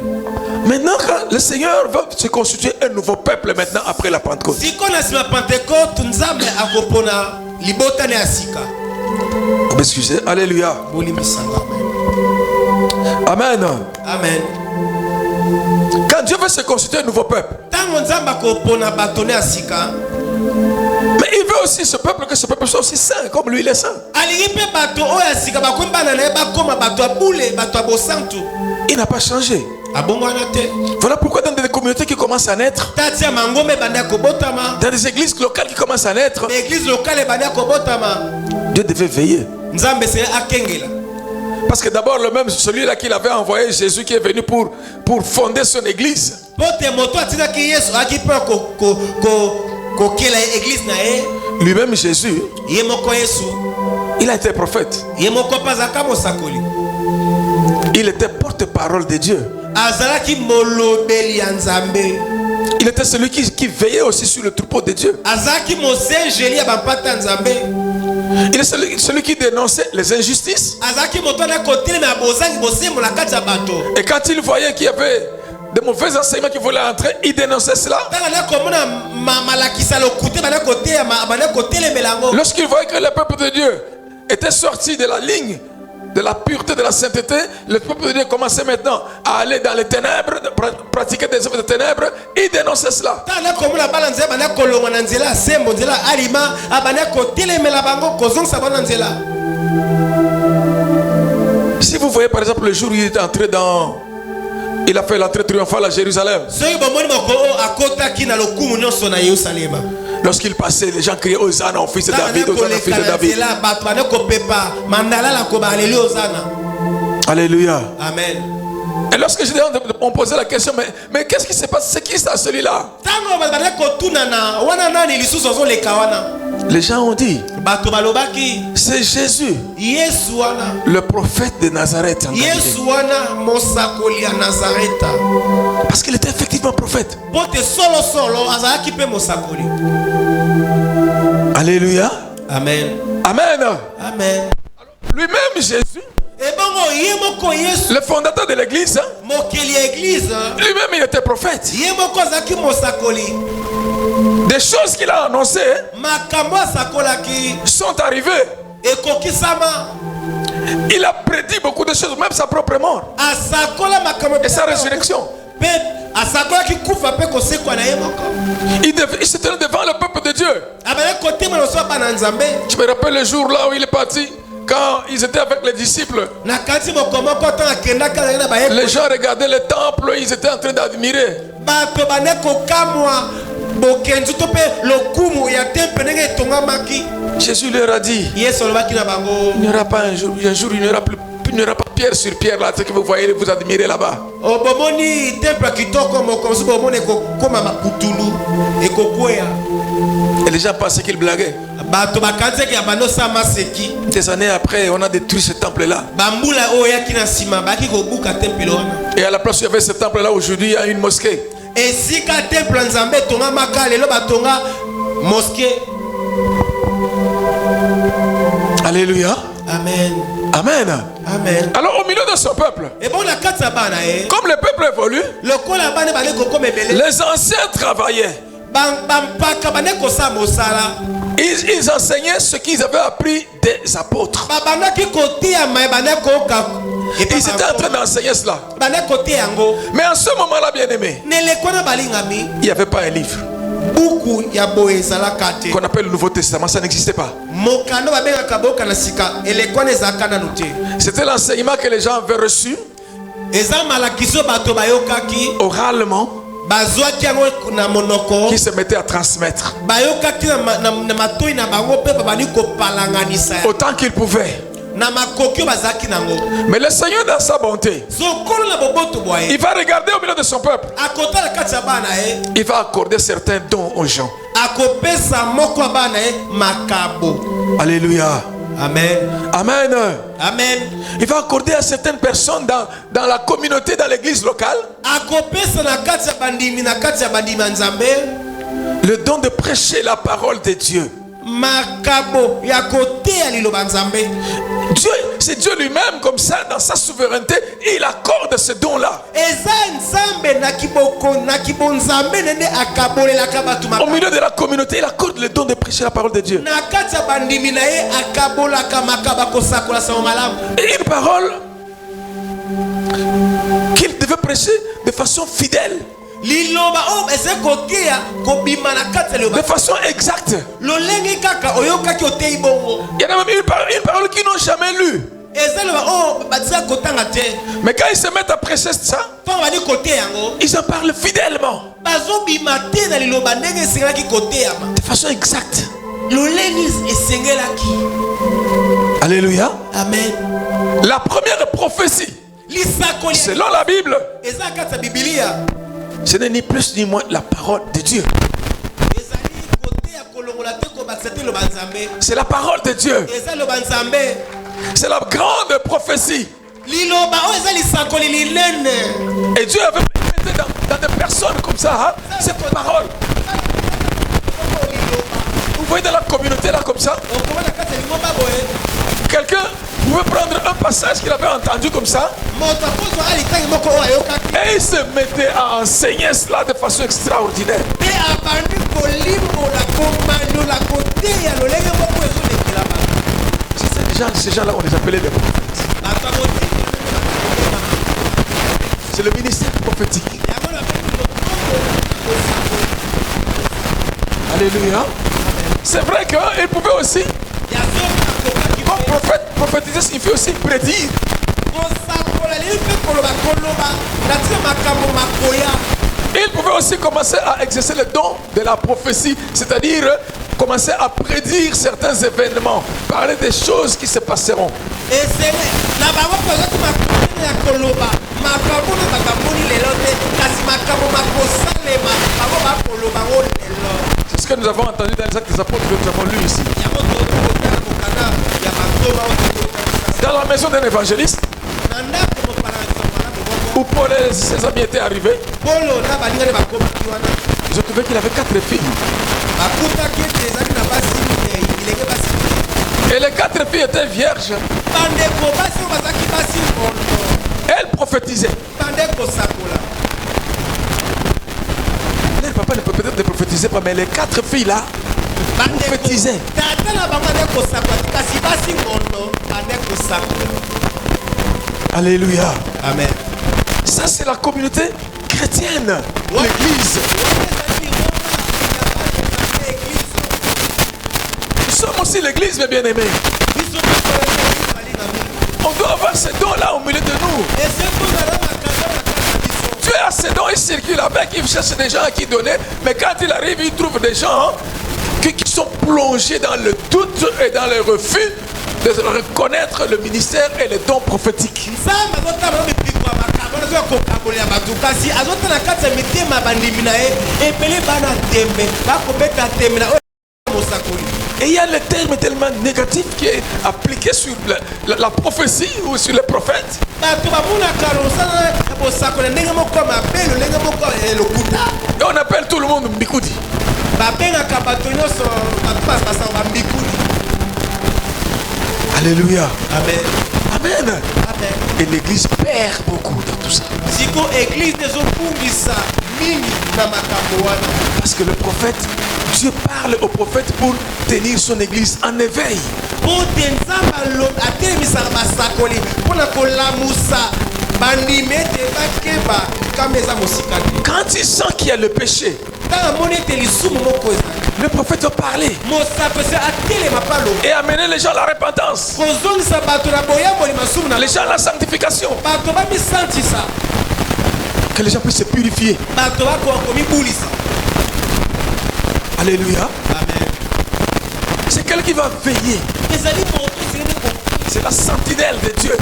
Maintenant, quand le Seigneur va se constituer un nouveau peuple maintenant après la Pentecôte. Excusez, alléluia. Amen.
Amen.
Quand Dieu veut se constituer un nouveau peuple, mais il veut aussi ce peuple que ce peuple soit aussi saint comme lui il est saint. Il n'a pas changé. Voilà pourquoi dans des communautés qui commencent à naître, dans des églises locales qui commencent à naître, Dieu devait veiller. Parce que d'abord, celui-là qu'il avait envoyé, Jésus, qui est venu pour fonder son église, lui-même Jésus, il a été prophète. Il était porte-parole de Dieu. Il était celui qui veillait aussi sur le troupeau de Dieu. Il est celui qui dénonçait les injustices. Et quand il voyait qu'il y avait de mauvais enseignements qui voulaient entrer, il dénonçait cela. Lorsqu'il voyait que le peuple de Dieu était sorti de la ligne de la pureté, de la sainteté, le peuple de Dieu commençait maintenant à aller dans les ténèbres, pratiquer des œuvres de ténèbres. Il dénonçait cela. Si vous voyez par exemple le jour où il est entré il a fait l'entrée triomphale à Jérusalem. Lorsqu'il passait, les gens criaient Hosanna au fils de David, Hosanna au fils de David. Alléluia.
Amen.
Et lorsque on posait la question, mais qu'est-ce qui se passe? C'est qui ça, celui-là? Les gens ont dit, c'est Jésus, le prophète de Nazareth. Parce qu'il était effectivement prophète. Alléluia.
Amen.
Amen.
Amen.
Lui-même Jésus, le fondateur de l'église, lui-même il était prophète. Des choses qu'il a annoncées sont arrivées. Il a prédit beaucoup de choses, même sa propre mort et sa résurrection. Il se tenait devant le peuple de Dieu. Je me rappelle le jour là où il est parti. Quand ils étaient avec les disciples, les gens regardaient le temple, ils étaient en train d'admirer. Jésus leur a dit, il n'y aura pas un jour, il n'y aura plus. Il n'y aura pas pierre sur pierre là, ce que vous voyez, vous admirez là-bas. Et les gens pensaient qu'il blaguait. Des années après, on a détruit ce temple-là. Et à la place où il y avait ce temple-là, aujourd'hui, il y a une mosquée. Alléluia.
Amen.
Amen.
Amen.
Alors au milieu de son peuple, comme le peuple évolue, les anciens travaillaient. Ils enseignaient ce qu'ils avaient appris des apôtres. Ils étaient en train d'enseigner cela. Mais en ce moment-là, bien aimé, il n'y avait pas un livre qu'on appelle le Nouveau Testament, ça n'existait pas. C'était l'enseignement que les gens avaient reçu oralement, qui se mettait à transmettre autant qu'il pouvait. Mais le Seigneur, dans sa bonté, il va regarder au milieu de son peuple. Il va accorder certains dons aux gens. Alléluia.
Amen.
Amen.
Amen.
Il va accorder à certaines personnes dans la communauté, dans l'église locale, le don de prêcher la parole de Dieu. Dieu, c'est Dieu lui-même comme ça, dans sa souveraineté, il accorde ce don-là. Au milieu de la communauté, il accorde le don de prêcher la parole de Dieu. Et une parole qu'il devait prêcher de façon fidèle, de façon exacte. Il y en a même une parole qu'ils n'ont jamais lue. Mais quand ils se mettent à prêcher ça, ils en parlent fidèlement, de façon exacte. Alléluia.
Amen.
La première prophétie, selon la Bible, ce n'est ni plus ni moins la parole de Dieu. C'est la parole de Dieu. C'est la grande prophétie. Et Dieu avait mis dans des personnes comme ça, hein, cette parole. Vous voyez dans la communauté là comme ça, quelqu'un pouvait prendre un passage qu'il avait entendu comme ça et il se mettait à enseigner cela de façon extraordinaire. Ces gens-là, on les appelait des prophètes. C'est le ministère prophétique. Alléluia. C'est vrai qu'il pouvait aussi, comme prophète, prophétiser signifie aussi prédire. Il pouvait aussi commencer à exercer le don de la prophétie, c'est-à-dire commencer à prédire certains événements, parler des choses qui se passeront. C'est ce que nous avons entendu dans les Actes des Apôtres que nous avons lu ici. Dans la maison d'un évangéliste, où Paul et ses amis étaient arrivés, ils ont trouvé qu'il avait 4 filles. Et les 4 filles étaient vierges. Elles prophétisaient. Le papa peut-être ne prophétisait pas, mais les 4 filles là prophétisaient. Alléluia.
Amen.
Ça c'est la communauté chrétienne, l'église. Nous sommes aussi l'église, mes bien-aimés. On doit avoir ces dons-là au milieu de nous. Tu as ces dons, il circule avec, il cherche des gens à qui donner, mais quand il arrive, il trouve des gens qui sont plongés dans le doute et dans le refus de reconnaître le ministère et les dons prophétiques. Et il y a le terme tellement négatif qui est appliqué sur la prophétie ou sur les prophètes. Et on appelle tout le monde Mbikoudi. Alléluia. Amen. Amen. Et l'église perd beaucoup dans tout ça. Parce que le prophète, Dieu parle au prophète pour tenir son église en éveil. Quand il sent qu'il y a le péché, le prophète va parler et amener les gens à la repentance, les gens à la sanctification, que les gens puissent se purifier. Alléluia. Amen. C'est quelqu'un qui va veiller. C'est la sentinelle de Dieu.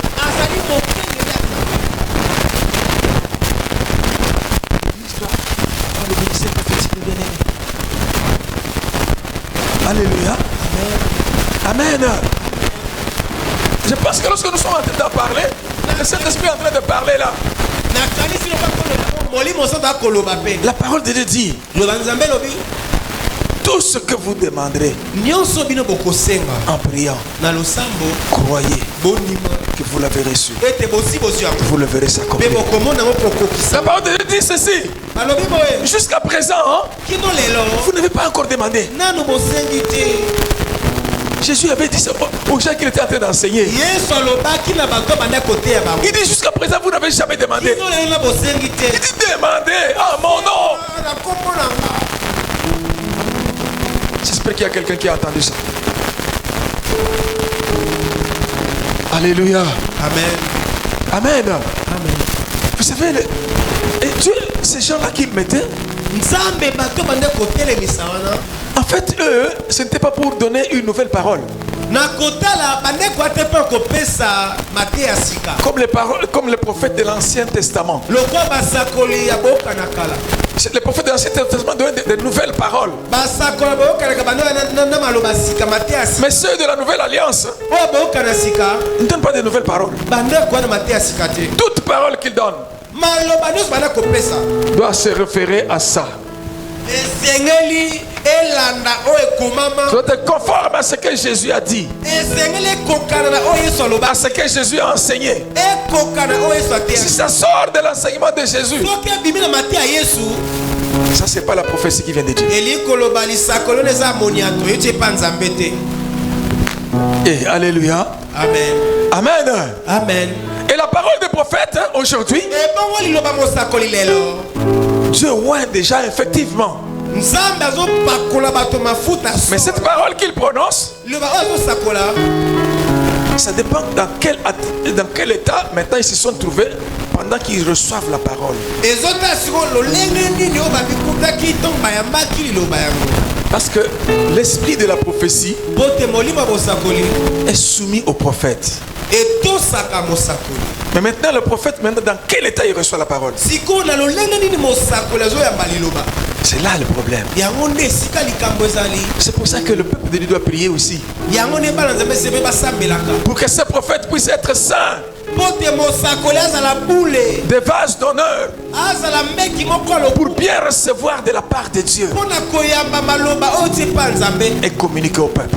Alléluia. Amen. Amen. Je pense que lorsque nous sommes en train de parler, le Saint-Esprit est en train de parler là. La parole de Dieu dit: tout ce que vous demanderez en priant, croyez que vous l'avez reçu. Vous le verrez s'accomplir. La parole de Dieu dit ceci: jusqu'à présent, vous n'avez pas encore demandé. Jésus avait dit ça aux gens qu'il était en train d'enseigner. Il dit: jusqu'à présent, vous n'avez jamais demandé. Il dit: demandez en mon nom. J'espère qu'il y a quelqu'un qui a entendu ça. Alléluia. Amen. Amen. Amen. Vous savez, et Dieu, ces gens-là qu'il mettait, en fait, eux, ce n'était pas pour donner une nouvelle parole. Comme les prophètes de l'Ancien Testament. Les prophètes de l'Ancien Testament donnaient de nouvelles paroles. Mais ceux de la Nouvelle Alliance ne donnent pas de nouvelles paroles. Toute parole qu'ils donnent doit se référer à ça. Doit être conforme à ce que Jésus a dit, à ce que Jésus a enseigné. Si ça sort de l'enseignement de Jésus, ça c'est pas la prophétie qui vient de Dieu. Et alléluia. Amen. Amen. Amen. Et la parole des prophètes aujourd'hui, Dieu oint déjà effectivement. Mais cette parole qu'il prononce, ça dépend dans quel état maintenant ils se sont trouvés pendant qu'ils reçoivent la parole. Parce que l'esprit de la prophétie est soumis au prophète. Mais maintenant le prophète, dans quel état il reçoit la parole? C'est là le problème. C'est pour ça que le peuple de Dieu doit prier aussi, pour que ce prophète puisse être saint, des vases d'honneur, pour bien recevoir de la part de Dieu et communiquer au peuple,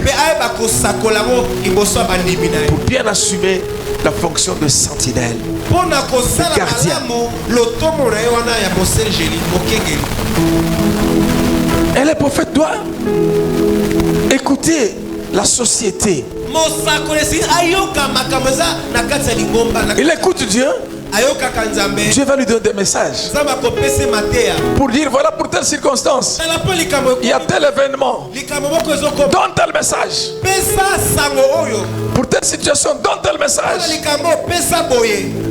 pour bien assumer la fonction de sentinelle, de gardien. Et le prophète doit écouter la société. Il écoute Dieu Dieu va lui donner des messages pour dire voilà pour telle circonstance, il y a tel événement, donne tel message. Pour telle situation, donne tel message.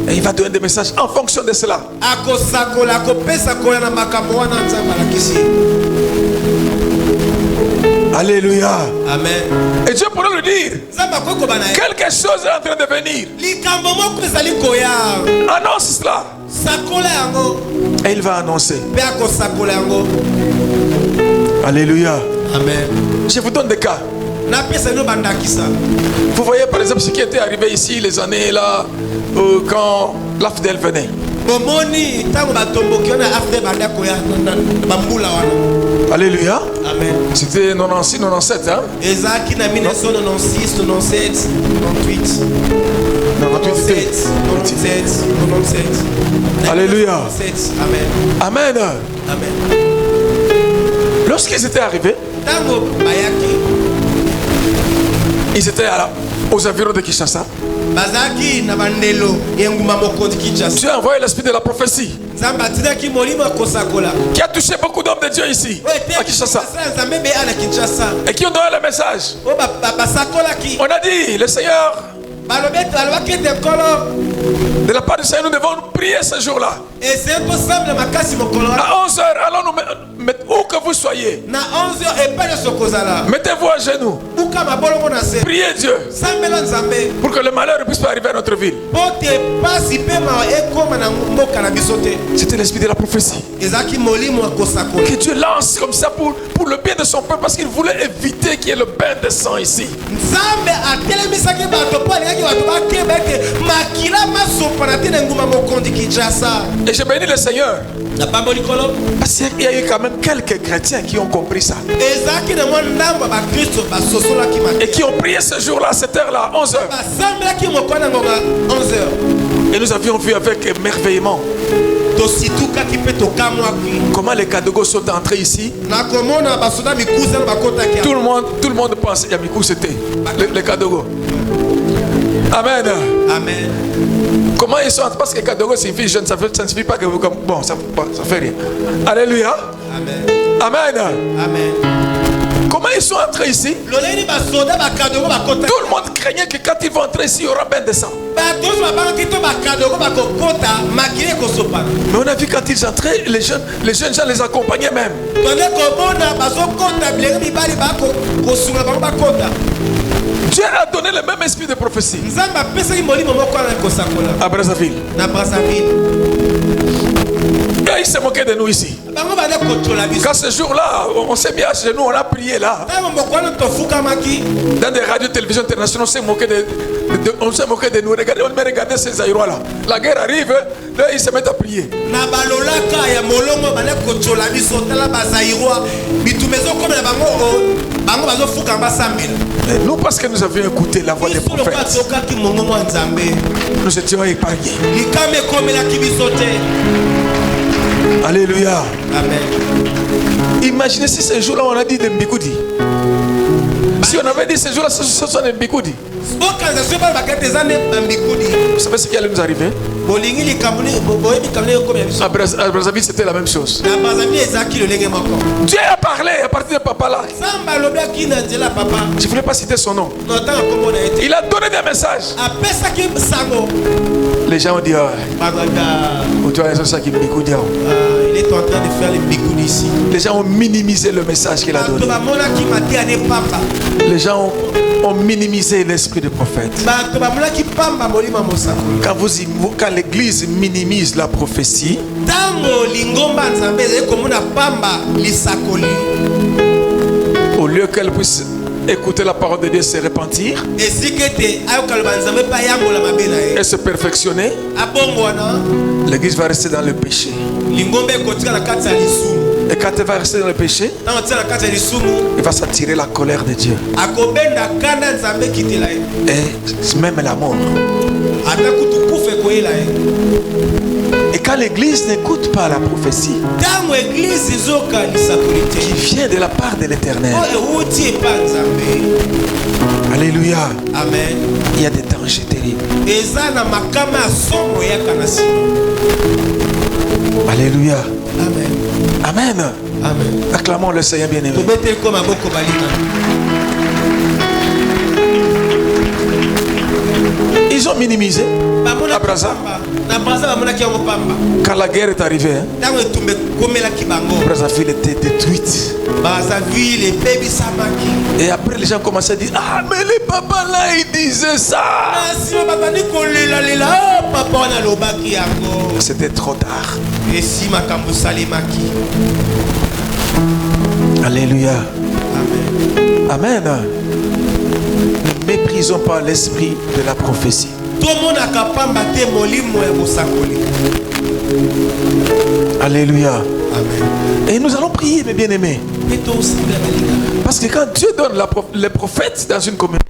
Et il va donner des messages en fonction de cela. Alléluia.
Amen.
Et Dieu pourrait lui dire quelque chose est en train de venir. Annonce cela. Et il va annoncer. Alléluia.
Amen.
Je vous donne des cas. Vous voyez par exemple ce qui était arrivé ici les années là quand l'AFDEL venait. Alléluia.
Amen.
C'était 96, 97 hein?
96, 97, 98.
97. Alléluia.
97. Amen.
Amen.
Amen.
Lorsqu'ils étaient arrivés, ils étaient aux environs de Kinshasa. Dieu a envoyé l'esprit de la prophétie qui a touché beaucoup d'hommes de Dieu ici à Kinshasa et qui ont donné le message. On a dit, le Seigneur, de la part du Seigneur, nous devons prier ce jour-là. À 11h, allons nous mettre où que vous soyez. Mettez-vous à genoux. Priez Dieu pour que le malheur ne puisse pas arriver à notre ville. C'était l'esprit de la prophétie que Dieu lance comme ça pour le bien de son peuple, parce qu'il voulait éviter qu'il y ait le bain de sang ici. Et je bénis le Seigneur parce qu'il y a eu quand même quelques chrétiens qui ont compris ça et qui ont prié ce jour-là, à cette heure-là, 11h. Et nous avions vu avec émerveillement comment les Kadogo sont entrés ici. Tout le monde pense Yamikou, c'était les Kadogo. Amen.
Amen.
Comment ils sont entrés? Parce que Kadogo signifie jeune, ça ne signifie pas que vous comme bon, ça fait rien. Alléluia.
Amen.
Amen.
Amen.
Comment ils sont entrés ici? Tout le monde craignait que quand ils vont entrer ici, il y aura bain de sang. Mais on a vu quand ils entraient, les jeunes gens les accompagnaient même. Dieu a donné le même esprit de prophétie à Brazzaville. Et ils se moquaient de nous ici. Quand ce jour-là, on s'est mis à genoux, on a prié là. Dans des radios télévisions internationales, on s'est moqué de nous. Regardez ces aérois là. La guerre arrive, là ils se mettent à prier. Et nous, parce que nous avions écouté la voix des prophètes, nous étions épargnés. Alléluia.
Amen.
Imaginez si ce jour-là on a dit de Mbikoudi. Si on avait dit ce jour-là, ce sont des Mbikoudi. Vous savez ce qui allait nous arriver? À Brazzaville, c'était la même chose. Dieu a parlé à partir de papa là. Je ne voulais pas citer son nom. Il a donné des messages. Les gens ont dit il
est en train de faire les Mbikoudi ici.
Les gens ont minimisé le message qu'il a donné. Les gens ont minimisé l'esprit du prophète. Quand l'église minimise la prophétie, au lieu qu'elle puisse écouter la parole de Dieu, se repentir et se perfectionner, l'église va rester dans le péché. Et quand elle va rester dans le péché, il va s'attirer la colère de Dieu et même la mort. Et quand l'église n'écoute pas la prophétie qui vient de la part de l'Éternel, Alléluia.
Amen.
Il y a des dangers terribles. Alléluia.
Amen.
Amen.
Amen.
Acclamons le Seigneur bien-aimé. Ils ont minimisé à Brazza. Quand la guerre est arrivée, hein, Brazzaville était détruite. Et après les gens commençaient à dire: ah mais les papas là ils disaient ça. C'était trop tard. Alléluia. Amen. Ne méprisons pas l'esprit de la prophétie. Alléluia. Amen. Et nous allons prier, mes bien-aimés. Parce que quand Dieu donne les prophètes dans une communauté,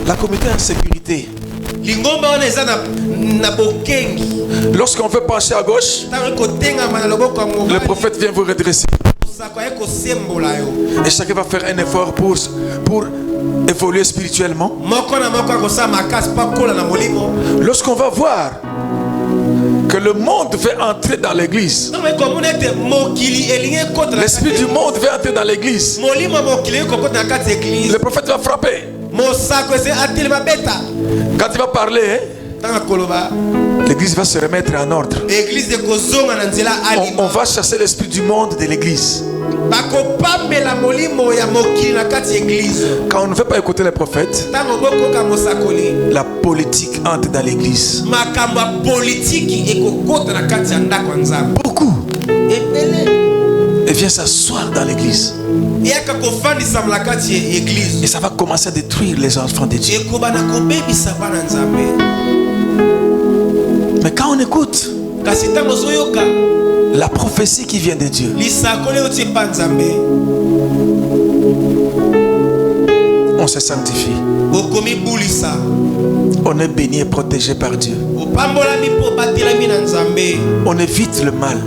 la communauté est en sécurité. Lorsqu'on veut pencher à gauche, le prophète vient vous redresser. Et chacun va faire un effort pour évoluer spirituellement. Lorsqu'on va voir que le monde veut entrer dans l'église, l'esprit du monde veut entrer dans l'église, le prophète va frapper. Quand il va parler, l'église va se remettre en ordre. On va chasser l'esprit du monde de l'église. Quand on ne veut pas écouter les prophètes, la politique entre dans l'église. Beaucoup. Et vient s'asseoir dans l'église. Et ça va commencer à détruire les enfants de Dieu. Mais quand on écoute la prophétie qui vient de Dieu, on se sanctifie. On est béni et protégé par Dieu. On évite le mal.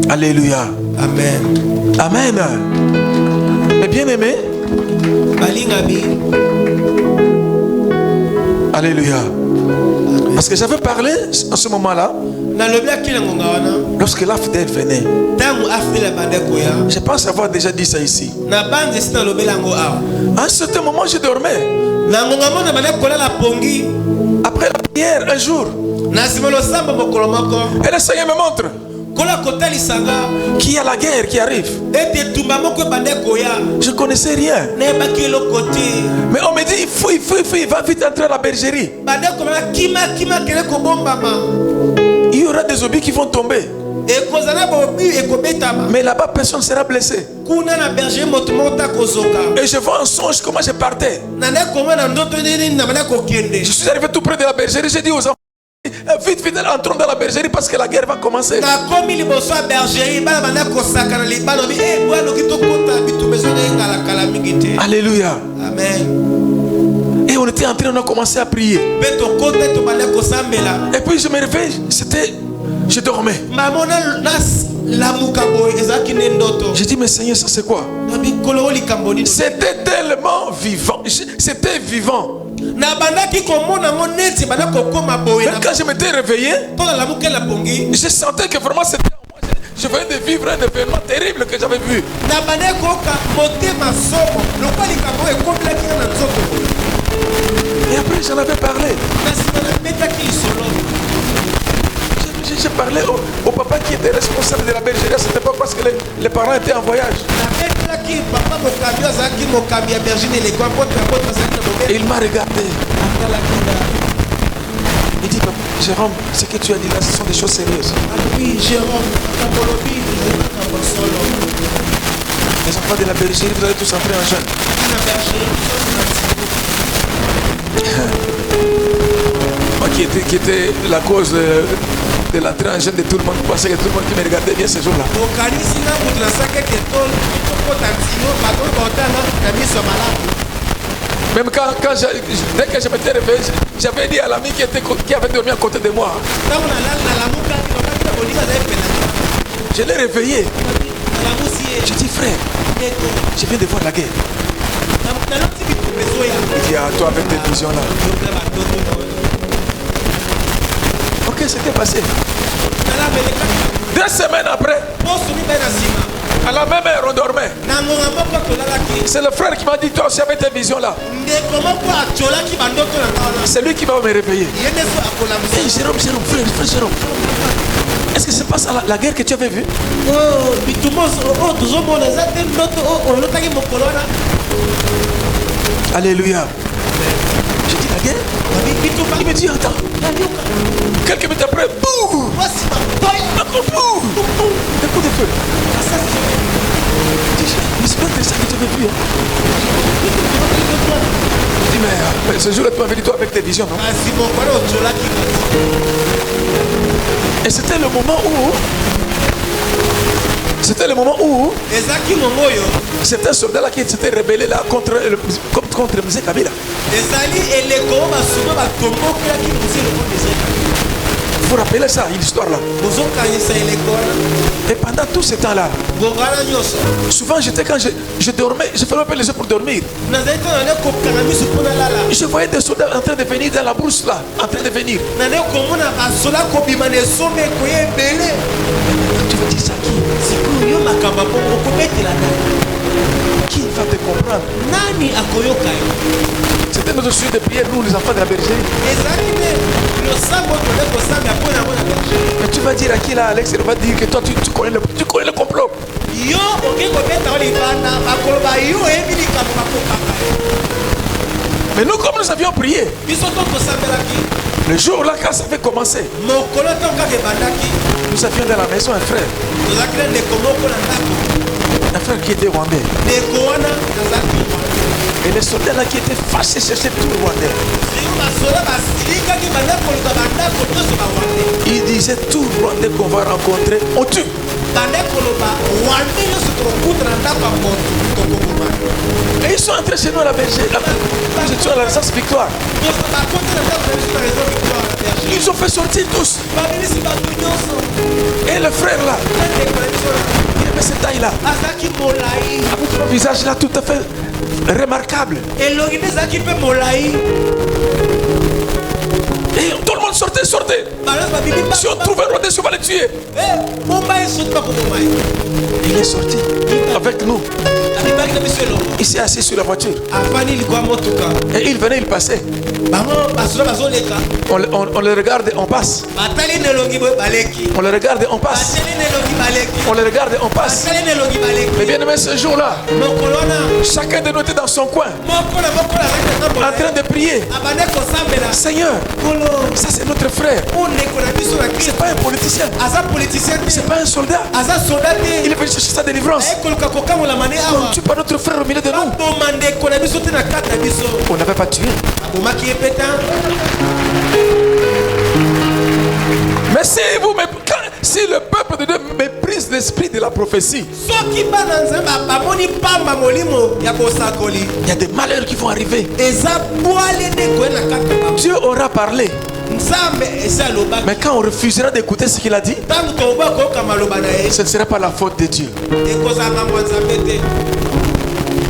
Alléluia. Amen. Amen. Mais bien aimé, alléluia. Parce que j'avais parlé en ce moment-là, lorsque l'AFDEL venait. Je pense avoir déjà dit ça ici. À un certain moment, je dormais. Après la prière, un jour, et le Seigneur me montre qu'il y a la guerre qui arrive. Je ne connaissais rien. Mais on me dit il va vite entrer à la bergerie. Il y aura des obus qui vont tomber. Mais là-bas, personne ne sera blessé. Et je vois un songe comment je partais. Je suis arrivé tout près de la bergerie. J'ai dit aux enfants: vite, vite, entrons dans la bergerie parce que la guerre va commencer. Alléluia. Amen. Et on était en train, on a commencé à prier. Et puis je me réveille, je dormais. J'ai dit: mais Seigneur, ça c'est quoi? C'était tellement vivant. C'était vivant. Même quand je m'étais réveillé, je sentais que vraiment c'était moi. Je venais de vivre un événement terrible que j'avais vu. Et après j'en avais parlé. J'ai parlé au papa qui était responsable de la bergerie à cette époque parce que les parents étaient en voyage. Et il m'a regardé. Il dit: Jérôme, ce que tu as dit là, ce sont des choses sérieuses. Oui, Jérôme. Les enfants de la bergerie, vous allez tous entrer en jeûne. Moi qui était la cause de l'entrée en jeûne de tout le monde, je pensais que tout le monde qui me regardait bien ce jour-là. Même dès que je m'étais réveillé, j'avais dit à l'ami qui avait dormi à côté de moi. Je l'ai réveillé. Je dis frère, je viens de voir la guerre. Il dit à toi avec tes visions là. Ok, c'était passé. 2 semaines après, à la même heure on dormait. C'est le frère qui m'a dit toi aussi avec tes visions là. C'est lui qui va me réveiller. Hey, Jérôme, frère Jérôme. Est-ce que c'est pas ça la guerre que tu avais vue? Alléluia. Je dis la guerre. Il me dit attends. Quelques minutes après, boum. Encore boum. Un coup de feu. Je dis, mais c'est pas ça que tu avais vu. Je dis, mais ce jour-là tu m'avais dit toi avec tes visions, non? Et c'était le moment où c'était un soldat là qui s'était rebellé là contre M. Kabila. Il faut rappeler ça, l'histoire là. Et pendant tout ce temps là, souvent quand je dormais, je fermais les yeux pour dormir. Je voyais des soldats en train de venir dans la brousse là, en train de venir. Tu veux dire ça qui va te comprendre? C'était notre suite de prière, nous les enfants de la bergerie. Mais tu vas dire à qui là, Alex? Il va dire que toi tu connais le complot. Mais nous, comme nous avions prié, le jour là quand ça avait commencé, nous avions dans la maison un frère qui était rwandais. Et les soldats là qui étaient fâchés cherchaient tout le rwandais. Ils disaient tout le rwandais qu'on va rencontrer, on tue. Et ils sont entrés chez nous à la bergerie. Nous étions à la Renaissance Victoire. Ils ont fait sortir tous. Et le frère là, il avait cette taille là, avec un visage là tout à fait remarquable. Et tout le monde sortait. Si on trouve un rwandais, on va le tuer. Il est sorti avec nous. Il s'est assis sur la voiture. Et il venait, il passait. On le regarde et on passe. On le regarde et on passe. On le regarde et on passe. Mais bien aimé, ce jour-là, chacun de nous était dans son coin, en train de prier. Seigneur, ça c'est notre frère. C'est pas un politicien. C'est pas un soldat. Il est venu chercher sa délivrance. On ne tue pas notre frère au milieu de nous. On n'avait pas tué. Mais si le peuple de Dieu méprise l'esprit de la prophétie, il y a des malheurs qui vont arriver. Dieu aura parlé. Mais quand on refusera d'écouter ce qu'il a dit, ce ne sera pas la faute de Dieu.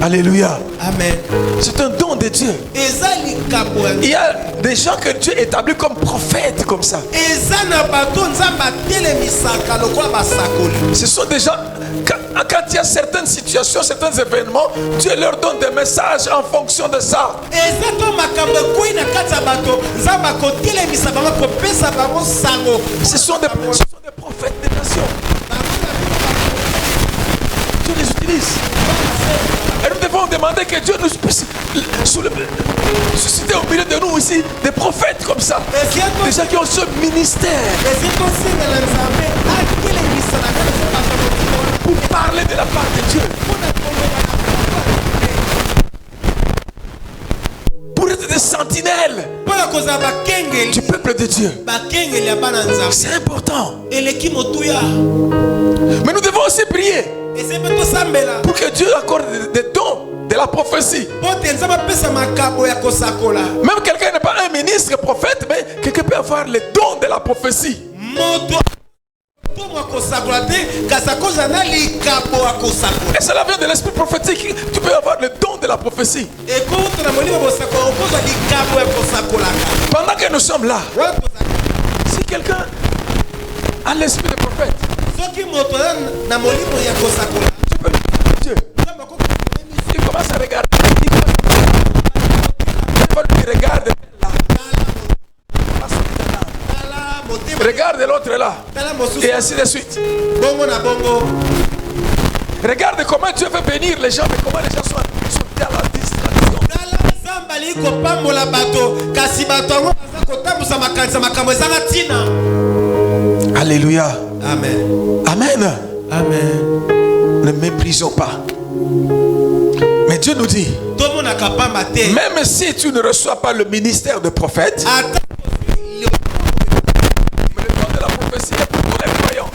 Alléluia. Amen. C'est un don de Dieu. Il y a des gens que Dieu établit comme prophètes comme ça. Ce sont des gens, quand il y a certaines situations, certains événements, Dieu leur donne des messages en fonction de ça. Ce sont des prophètes des nations. Dieu les utilise. Et nous devons demander que Dieu nous puisse susciter au milieu de nous ici des prophètes comme ça. Des gens qui ont ce ministère pour parler de la part de Dieu. Pour être des sentinelles du peuple de Dieu. C'est important. Mais nous devons aussi prier pour que Dieu accorde des dons de la prophétie. Même quelqu'un n'est pas un ministre prophète, mais quelqu'un peut avoir les dons de la prophétie. Et cela vient de l'esprit prophétique. Tu peux avoir le don de la prophétie. Pendant que nous sommes là, si quelqu'un a l'esprit de prophète, tu peux Dieu. Il commence à regarder. Il regarde là. Regarde l'autre là. Et ainsi de suite. Regarde comment Dieu veut bénir les gens, mais comment les gens sont dans la distraction. Alléluia.
Amen.
Amen.
Amen.
Ne méprisons pas. Mais Dieu nous dit, même si tu ne reçois pas le ministère de prophète, mais le don de la prophétie est pour tous les croyants.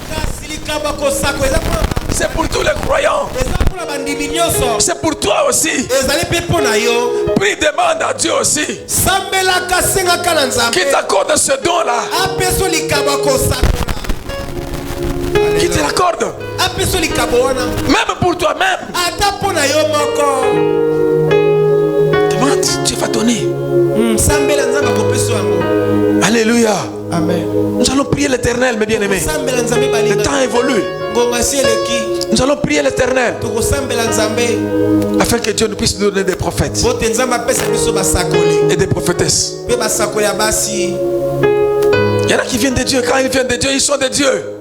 C'est pour tous les croyants. C'est pour toi aussi. Prie, demande à Dieu aussi qui t'accorde ce don-là. Qui te l'accorde. Même pour toi-même. Demande, Dieu va donner. Alléluia.
Amen.
Nous allons prier l'Éternel, mes bien-aimés. Le temps évolue. Nous allons prier l'Éternel afin que Dieu nous puisse nous donner des prophètes et des prophétesses. Il y en a qui viennent de Dieu. Quand ils viennent de Dieu, ils sont de Dieu.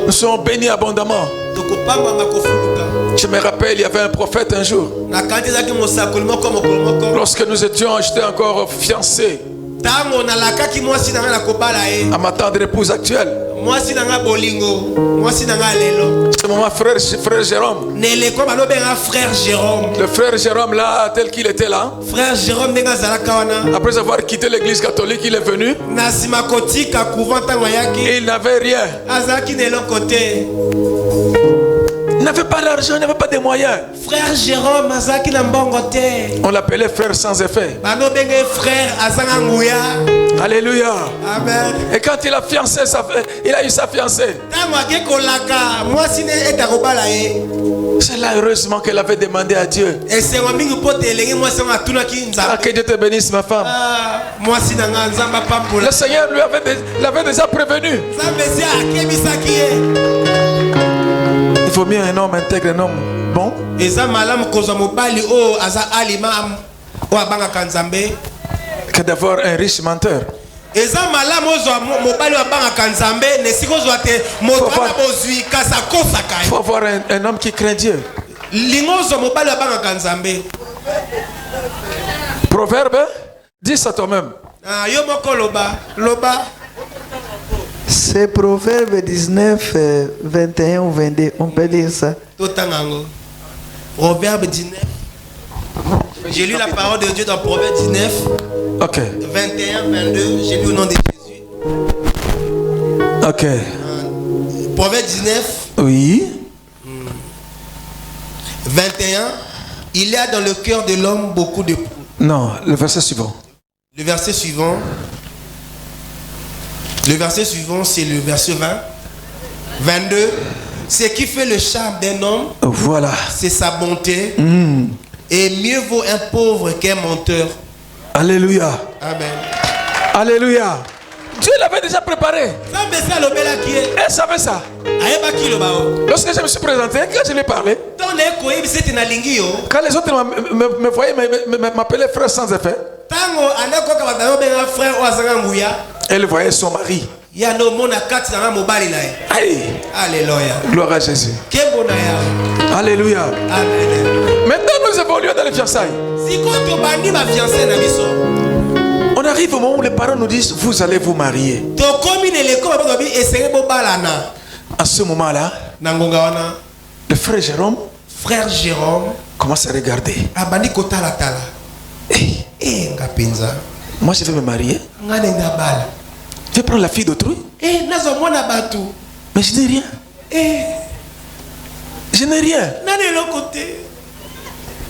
Nous sommes bénis abondamment. Je me rappelle, il y avait un prophète un jour. Lorsque nous étions, j'étais encore fiancé à ma tendre épouse actuelle. C'est mon frère Jérôme. Le frère Jérôme là, tel qu'il était là. Après avoir quitté l'église catholique, il est venu. Et il n'avait rien. Il n'avait pas d'argent, il n'avait pas de moyens.
Frère Jérôme,
on l'appelait frère sans effet. Alléluia.
Amen.
Et quand il a fiancé, il a eu sa fiancée. C'est là heureusement qu'elle avait demandé à Dieu. Ah, que Dieu te bénisse, ma femme. Le Seigneur l'avait déjà prévenu. Il faut mieux un homme intègre, un homme bon, que d'avoir un riche menteur. Il faut avoir un homme qui craint Dieu. Proverbe, dis ça toi-même.
C'est Proverbe 19, 21 ou 22. On peut dire ça.
Proverbe 19. J'ai lu la parole de Dieu dans Proverbe 19.
Ok.
21, 22. J'ai lu au nom de Jésus.
Ok.
Proverbe 19.
Oui.
21. Il y a dans le cœur de l'homme beaucoup de...
Non, le verset suivant.
Le verset suivant. Le verset suivant, c'est le verset 20. 22. Ce qui fait le charme d'un homme,
voilà,
c'est sa bonté. Et mieux vaut un pauvre qu'un menteur.
Alléluia.
Amen.
Alléluia. Dieu l'avait déjà préparé. Elle savait ça. Lorsque je me suis présenté, quand je lui ai parlé, quand les autres me voyaient, m'appelaient frère sans effet, elle voyait son mari. Aïe.
Alléluia.
Gloire à Jésus. Alléluia.
Amen.
Maintenant, nous évoluons dans les fiançailles. On arrive au moment où les parents nous disent, vous allez vous marier. À ce moment-là, le frère Jérôme commence à regarder. Hey, moi je vais me marier. Je vais prendre la fille d'autrui. Mais je n'ai rien. Je n'ai rien.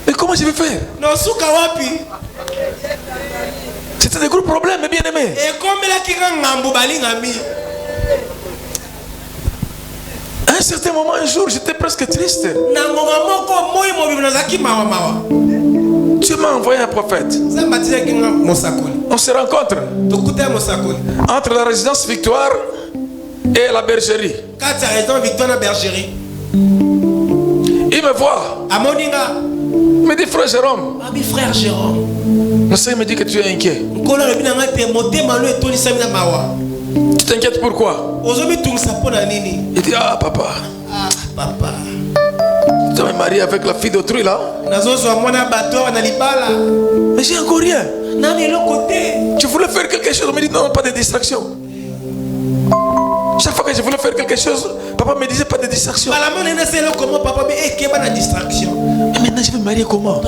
Mais comment je vais faire? C'était des gros problèmes, bien aimés. À un certain moment, un jour, j'étais presque triste. Dieu m'a envoyé un prophète. On se rencontre entre la résidence Victoire et la bergerie. Il me voit. Il me dit, frère Jérôme. Le Seigneur me dit que tu es inquiet. Tu t'inquiètes pourquoi? Il dit, ah papa. Tu m'es marié avec la fille d'autrui là. Mais j'ai encore rien. Tu voulais faire quelque chose, on me dit non, pas de distraction. Chaque fois que je voulais faire quelque chose, papa me disait pas de distraction. Et maintenant je vais me marier comment?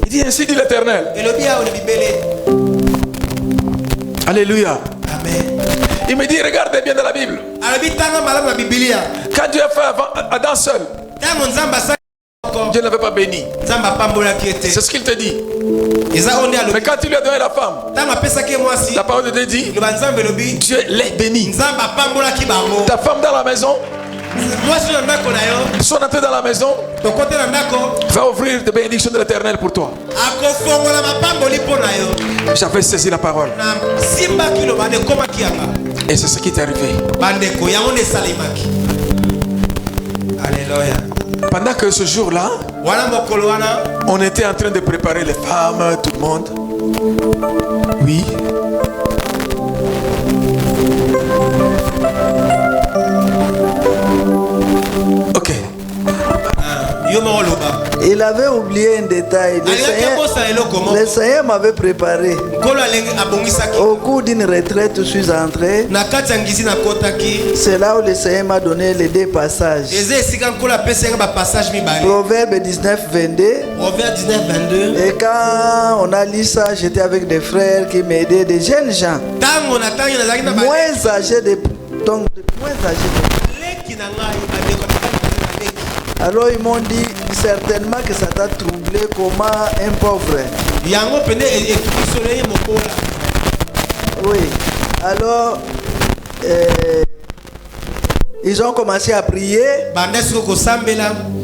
Il dit ainsi dit l'Éternel. Alléluia.
Amen.
Il me dit regardez bien dans la Bible. Quand Dieu a fait Adam seul, Dieu n'avait pas béni. C'est ce qu'il te dit. Mais quand il lui a donné la femme, la parole de Dieu dit Dieu les bénit. Ta femme dans la maison, son entrée dans la maison va ouvrir des bénédictions de l'Éternel pour toi. J'avais saisi la parole. Et c'est ce qui est arrivé.
Alléluia.
Pendant que ce jour-là, on était en train de préparer les femmes, tout le monde. Oui. Ok.
Il avait oublié un détail. Le Seigneur m'avait préparé. Au cours d'une retraite, je suis entré. C'est là où le Seigneur m'a donné les deux passages. Proverbe 19, 22. Et quand on a lu ça, j'étais avec des frères qui m'aidaient, des jeunes gens. Moins âgés de... Donc, moins âgés de... Alors ils m'ont dit certainement que ça t'a troublé comment un pauvre. Oui. Alors ils ont commencé à prier.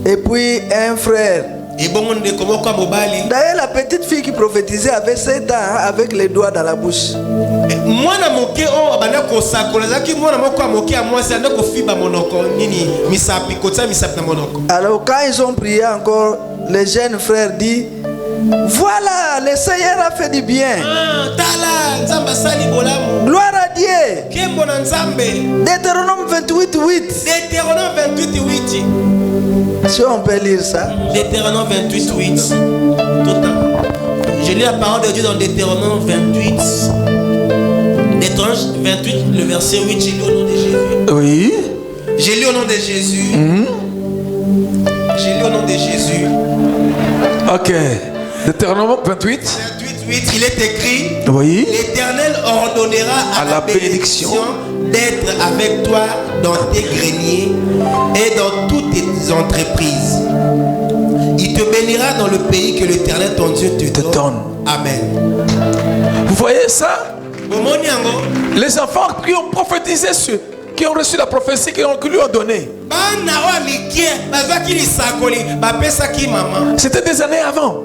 Et puis un frère. D'ailleurs la petite fille qui prophétisait avait 7 ans avec les doigts dans la bouche. Alors quand ils ont prié encore, le jeune frère dit voilà, le Seigneur a fait du bien. Gloire à Dieu. Deutéronome 28, 8. Si on peut lire ça.
Deutéronome 28, 8. Je lis la parole de Dieu dans Deutéronome 28. Deutéronome 28, le verset 8. J'ai lu au nom de Jésus.
Oui.
J'ai lu au nom de Jésus. J'ai lu au nom de Jésus.
Ok. Deutéronome 28.
8, il est écrit.
Oui.
L'Éternel ordonnera à la bénédiction d'être avec toi dans tes greniers et dans toutes tes entreprises. Il te bénira dans le pays que l'Éternel ton Dieu te donne. Amen.
Vous voyez ça? Les enfants qui ont prophétisé sur, qui ont reçu la prophétie, qui lui ont donné. C'était des années avant.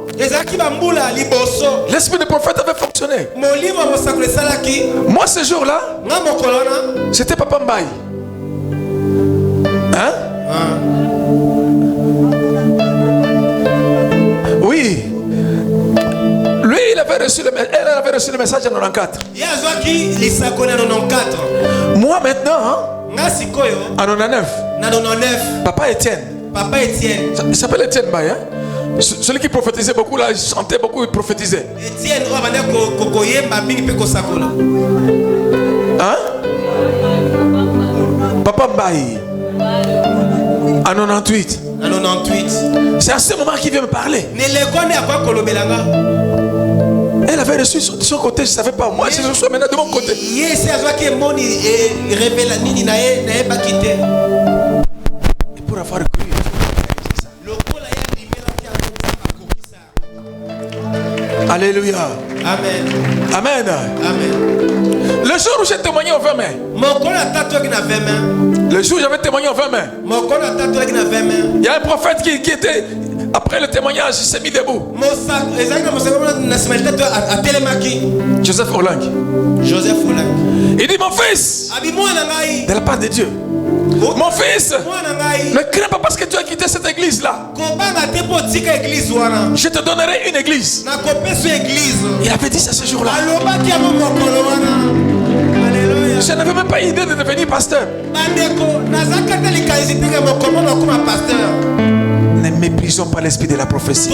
L'esprit de prophète avait fonctionné. Moi ce jour-là, c'était Papa Mbaye. Hein? Oui. Lui, elle avait reçu le message en 94. Moi maintenant, en 99, Papa Étienne. Il s'appelle Étienne Mbaye. Hein? Celui qui prophétisait beaucoup, là, il chantait beaucoup, il prophétisait. Hein? Papa Mbaye. En 98. C'est à ce moment qu'il vient me parler. Elle avait reçu de son côté, je ne savais pas. Moi, je reçois maintenant de mon côté. Et pour avoir cru, Alléluia.
Amen.
Amen.
Amen.
Le jour où j'ai témoigné au 20 mai. Le jour où j'avais témoigné au 20 mai. Il y a un prophète qui était, après le témoignage, il s'est mis debout. Joseph Olang. Il dit, mon fils, de la part de Dieu, mon fils, ne crains pas parce que tu as quitté cette église-là. Je te donnerai une église. Il avait dit ça ce jour-là. Je n'avais même pas idée de devenir pasteur. Ne méprisons pas l'esprit de la prophétie.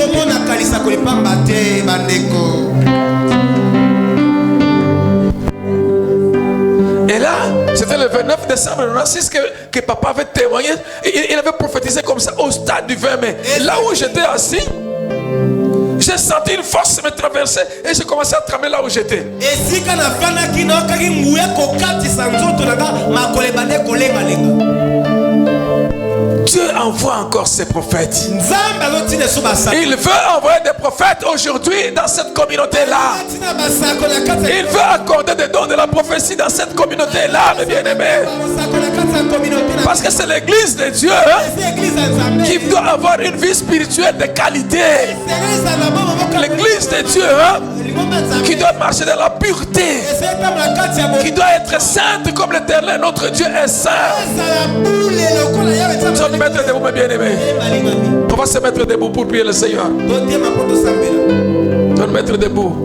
Et là, c'était le 29 décembre 1996 que papa avait témoigné. Il avait prophétisé comme ça au stade du 20 mai. Là où j'étais assis, j'ai senti une force me traverser et j'ai commencé à trembler là où j'étais. Dieu envoie encore ses prophètes. Il veut envoyer des prophètes aujourd'hui dans cette communauté-là. Il veut accorder des dons de la prophétie dans cette communauté-là, mes bien-aimés. Parce que c'est l'église de Dieu qui doit avoir une vie spirituelle de qualité. L'église de Dieu qui doit marcher dans la pureté, qui doit être sainte comme l'Éternel, notre Dieu est saint. On va se mettre debout, mes bien-aimés. On va se mettre debout pour prier le Seigneur. On va se mettre debout.